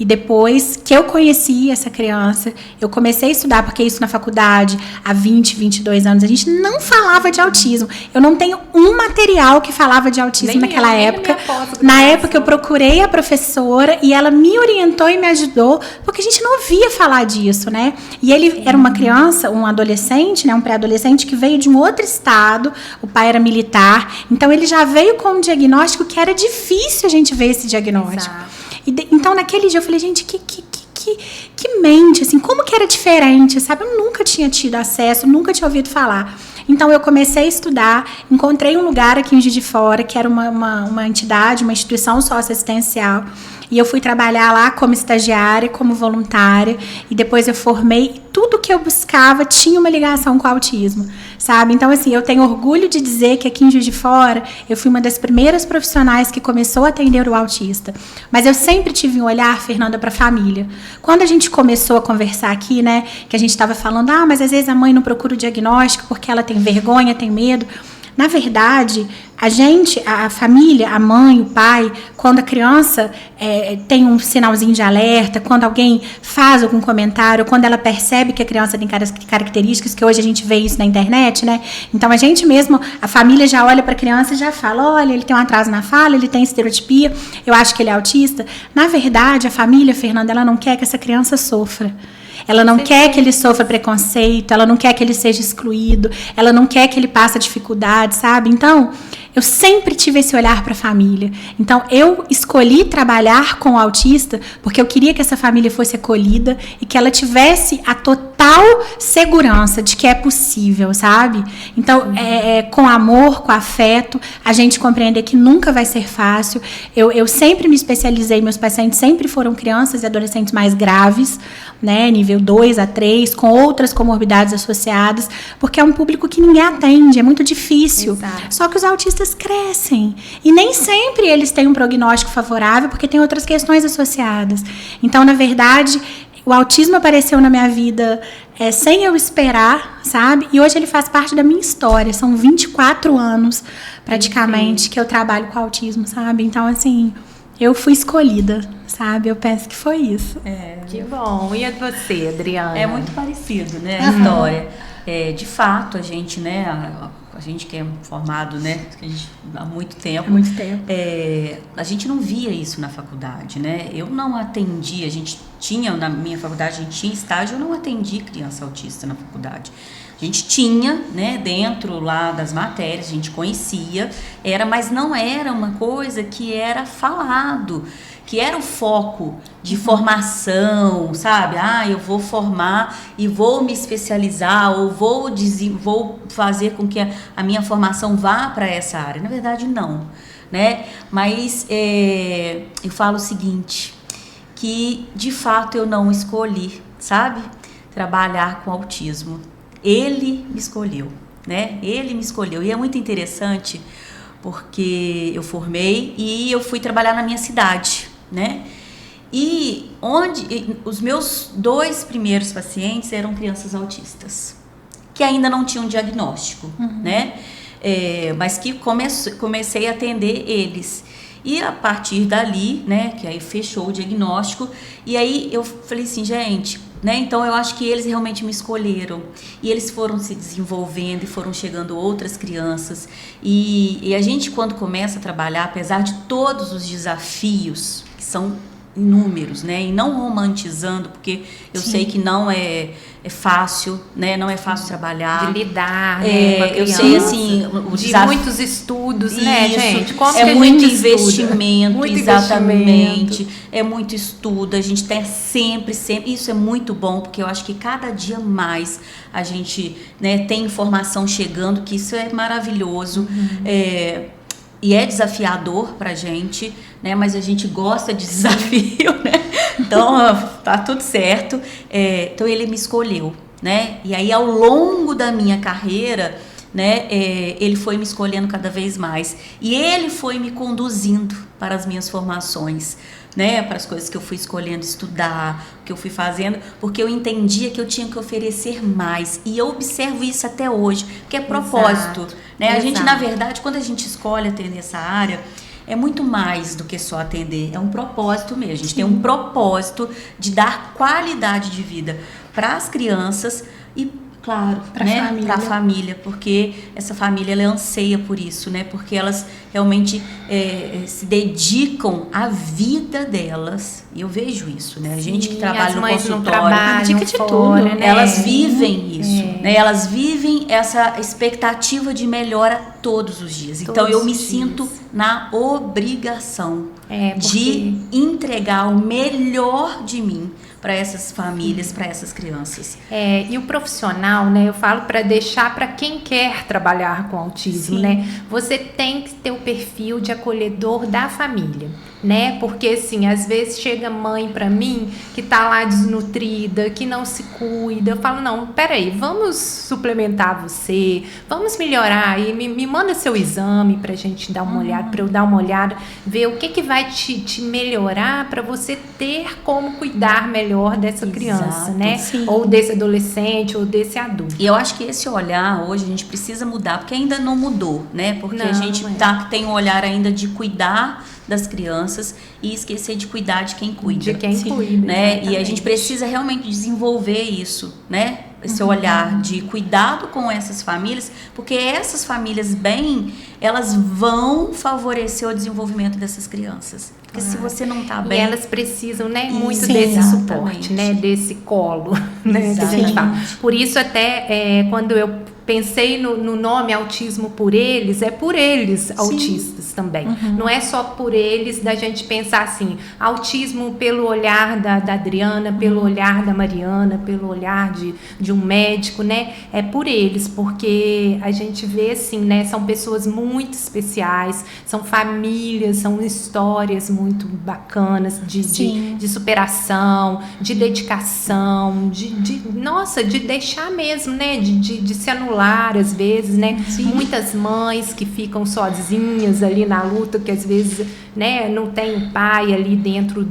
E depois que eu conheci essa criança, eu comecei a estudar, porque isso na faculdade, há 20, 22 anos, a gente não falava de autismo. Eu não tenho um material que falava de autismo naquela época. Na época eu procurei a professora e ela me orientou e me ajudou, porque a gente não ouvia falar disso, né? E ele era uma criança, um adolescente, né, um pré-adolescente que veio de um outro estado, o pai era militar, então ele já veio com um diagnóstico que era difícil a gente ver esse diagnóstico. Então naquele dia eu falei, gente, que mente, assim, como que era diferente, sabe? Eu nunca tinha tido acesso, nunca tinha ouvido falar. Então eu comecei a estudar, encontrei um lugar aqui em Juiz de Fora, que era uma entidade, uma instituição socioassistencial, e eu fui trabalhar lá como estagiária, como voluntária, e depois eu formei. Tudo que eu buscava tinha uma ligação com o autismo, sabe? Então, assim, eu tenho orgulho de dizer que aqui em Juiz de Fora, eu fui uma das primeiras profissionais que começou a atender o autista. Mas eu sempre tive um olhar, Fernanda, para a família. Quando a gente começou a conversar aqui, né, que a gente estava falando, mas às vezes a mãe não procura o diagnóstico porque ela tem vergonha, tem medo. Na verdade, a família, a mãe, o pai, quando a criança tem um sinalzinho de alerta, quando alguém faz algum comentário, quando ela percebe que a criança tem características, que hoje a gente vê isso na internet, né? Então, a gente mesmo, a família já olha para a criança e já fala, olha, ele tem um atraso na fala, ele tem estereotipia, eu acho que ele é autista. Na verdade, a família, Fernanda, ela não quer que essa criança sofra. Ela não quer que ele sofra preconceito, ela não quer que ele seja excluído, ela não quer que ele passe dificuldade, sabe? Então, eu sempre tive esse olhar para a família. Então, eu escolhi trabalhar com o autista porque eu queria que essa família fosse acolhida e que ela tivesse a total segurança de que é possível, sabe? Então, com amor, com afeto, a gente compreender que nunca vai ser fácil. Eu sempre me especializei, meus pacientes sempre foram crianças e adolescentes mais graves, né, nível 2 a 3, com outras comorbidades associadas, porque é um público que ninguém atende, é muito difícil. Exato. Só que os autistas crescem e nem sempre eles têm um prognóstico favorável, porque tem outras questões associadas. Então, na verdade, o autismo apareceu na minha vida sem eu esperar, sabe? E hoje ele faz parte da minha história. São 24 anos, praticamente, que eu trabalho com autismo, sabe? Então, assim, eu fui escolhida, sabe? Eu penso que foi isso. Que bom. E a você, Adriana? É muito parecido, né, a história. De fato, a gente, né, a gente que é formado, né, há muito tempo. A gente não via isso na faculdade, né? Eu não atendi, a gente tinha, na minha faculdade, a gente tinha estágio, eu não atendi criança autista na faculdade. A gente tinha, né, dentro lá das matérias, a gente conhecia, mas não era uma coisa que era falado, que era o foco de formação, sabe? Eu vou formar e vou me especializar, ou vou fazer com que a minha formação vá para essa área. Na verdade, não, né? Mas eu falo o seguinte, que de fato eu não escolhi, sabe? Trabalhar com autismo. Ele me escolheu. né? Ele me escolheu. E é muito interessante porque eu formei e eu fui trabalhar na minha cidade, né? E os meus 2 primeiros pacientes eram crianças autistas, que ainda não tinham diagnóstico, né? Mas que comecei a atender eles. E a partir dali, né, que aí fechou o diagnóstico, e aí eu falei assim, gente, né, então eu acho que eles realmente me escolheram, e eles foram se desenvolvendo e foram chegando outras crianças, e a gente quando começa a trabalhar, apesar de todos os desafios, que são inúmeros, né, e não romantizando, porque eu sei que não é fácil, né? Não é fácil trabalhar. De lidar, né? Com a eu sei, assim, muitos estudos, né, gente? Como que muito investimento, muito exatamente. É muito estudo. A gente tem sempre. Isso é muito bom, porque eu acho que cada dia mais a gente, né, tem informação chegando, que isso é maravilhoso. E é desafiador pra gente, né? Mas a gente gosta de desafio, né? Então, tá tudo certo. Então, ele me escolheu, né? E aí, ao longo da minha carreira, né? Ele foi me escolhendo cada vez mais. E ele foi me conduzindo para as minhas formações, né? Para as coisas que eu fui escolhendo estudar, que eu fui fazendo, porque eu entendia que eu tinha que oferecer mais. E eu observo isso até hoje, que é propósito, né? A gente, na verdade, quando a gente escolhe atender essa área, é muito mais do que só atender, é um propósito mesmo. A gente tem um propósito de dar qualidade de vida para as crianças e, claro, para a família, porque essa família ela anseia por isso, né? Porque elas realmente se dedicam à vida delas. E eu vejo isso, né? A gente que trabalha no consultório, abdica de tudo, né? Elas vivem isso, né? Elas vivem essa expectativa de melhora todos os dias. Então eu me sinto na obrigação de entregar o melhor de mim para essas famílias, para essas crianças. E o profissional, né? Eu falo para deixar para quem quer trabalhar com autismo, né? Você tem que ter o perfil de acolhedor da família, né? Porque assim, às vezes chega mãe para mim que tá lá desnutrida, que não se cuida. Eu falo, não, peraí, vamos suplementar você, vamos melhorar e me manda seu exame pra gente dar uma olhada, para eu dar uma olhada, ver o que vai te melhorar para você ter como cuidar melhor dessa criança, né? Sim. Ou desse adolescente, ou desse adulto. E eu acho que esse olhar hoje a gente precisa mudar, porque ainda não mudou, né? Porque a gente tem um olhar ainda de cuidar das crianças e esquecer de cuidar de quem cuida. De quem cuida, né? Exatamente. E a gente precisa realmente desenvolver isso, né? Esse olhar de cuidado com essas famílias, porque essas famílias elas vão favorecer o desenvolvimento dessas crianças. Porque se você não tá bem... E elas precisam, né, muito Sim, desse exatamente. suporte, né, desse colo, né, que a gente fala. Por isso até quando eu pensei no nome Autismo por Eles, é por eles autistas também. Não é só por eles da gente pensar assim, autismo pelo olhar da Adriana, pelo olhar da Mariana, pelo olhar de um médico, né? É por eles, porque a gente vê assim, né? São pessoas muito especiais, são famílias, são histórias muito bacanas de superação, de dedicação, de deixar mesmo, né? De se anular às vezes, né? Muitas mães que ficam sozinhas ali na luta, que às vezes, né, não tem o pai ali dentro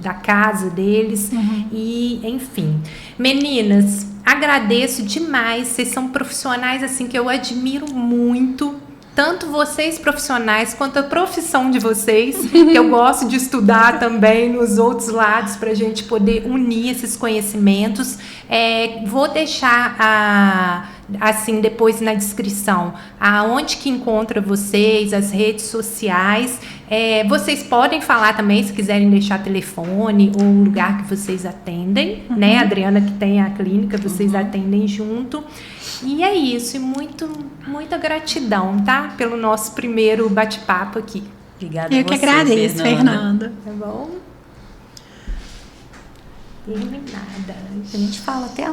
da casa deles. E, enfim. Meninas, agradeço demais. Vocês são profissionais assim que eu admiro muito. Tanto vocês profissionais quanto a profissão de vocês, que eu gosto de estudar também nos outros lados para a gente poder unir esses conhecimentos. Vou deixar assim depois na descrição aonde que encontra vocês, as redes sociais. Vocês podem falar também se quiserem deixar telefone ou um lugar que vocês atendem, né? A Adriana que tem a clínica, vocês atendem junto. E é isso, e muita gratidão, tá? Pelo nosso primeiro bate-papo aqui. Obrigada Eu que agradeço, Fernanda. Tá bom? Eliminada. A gente fala até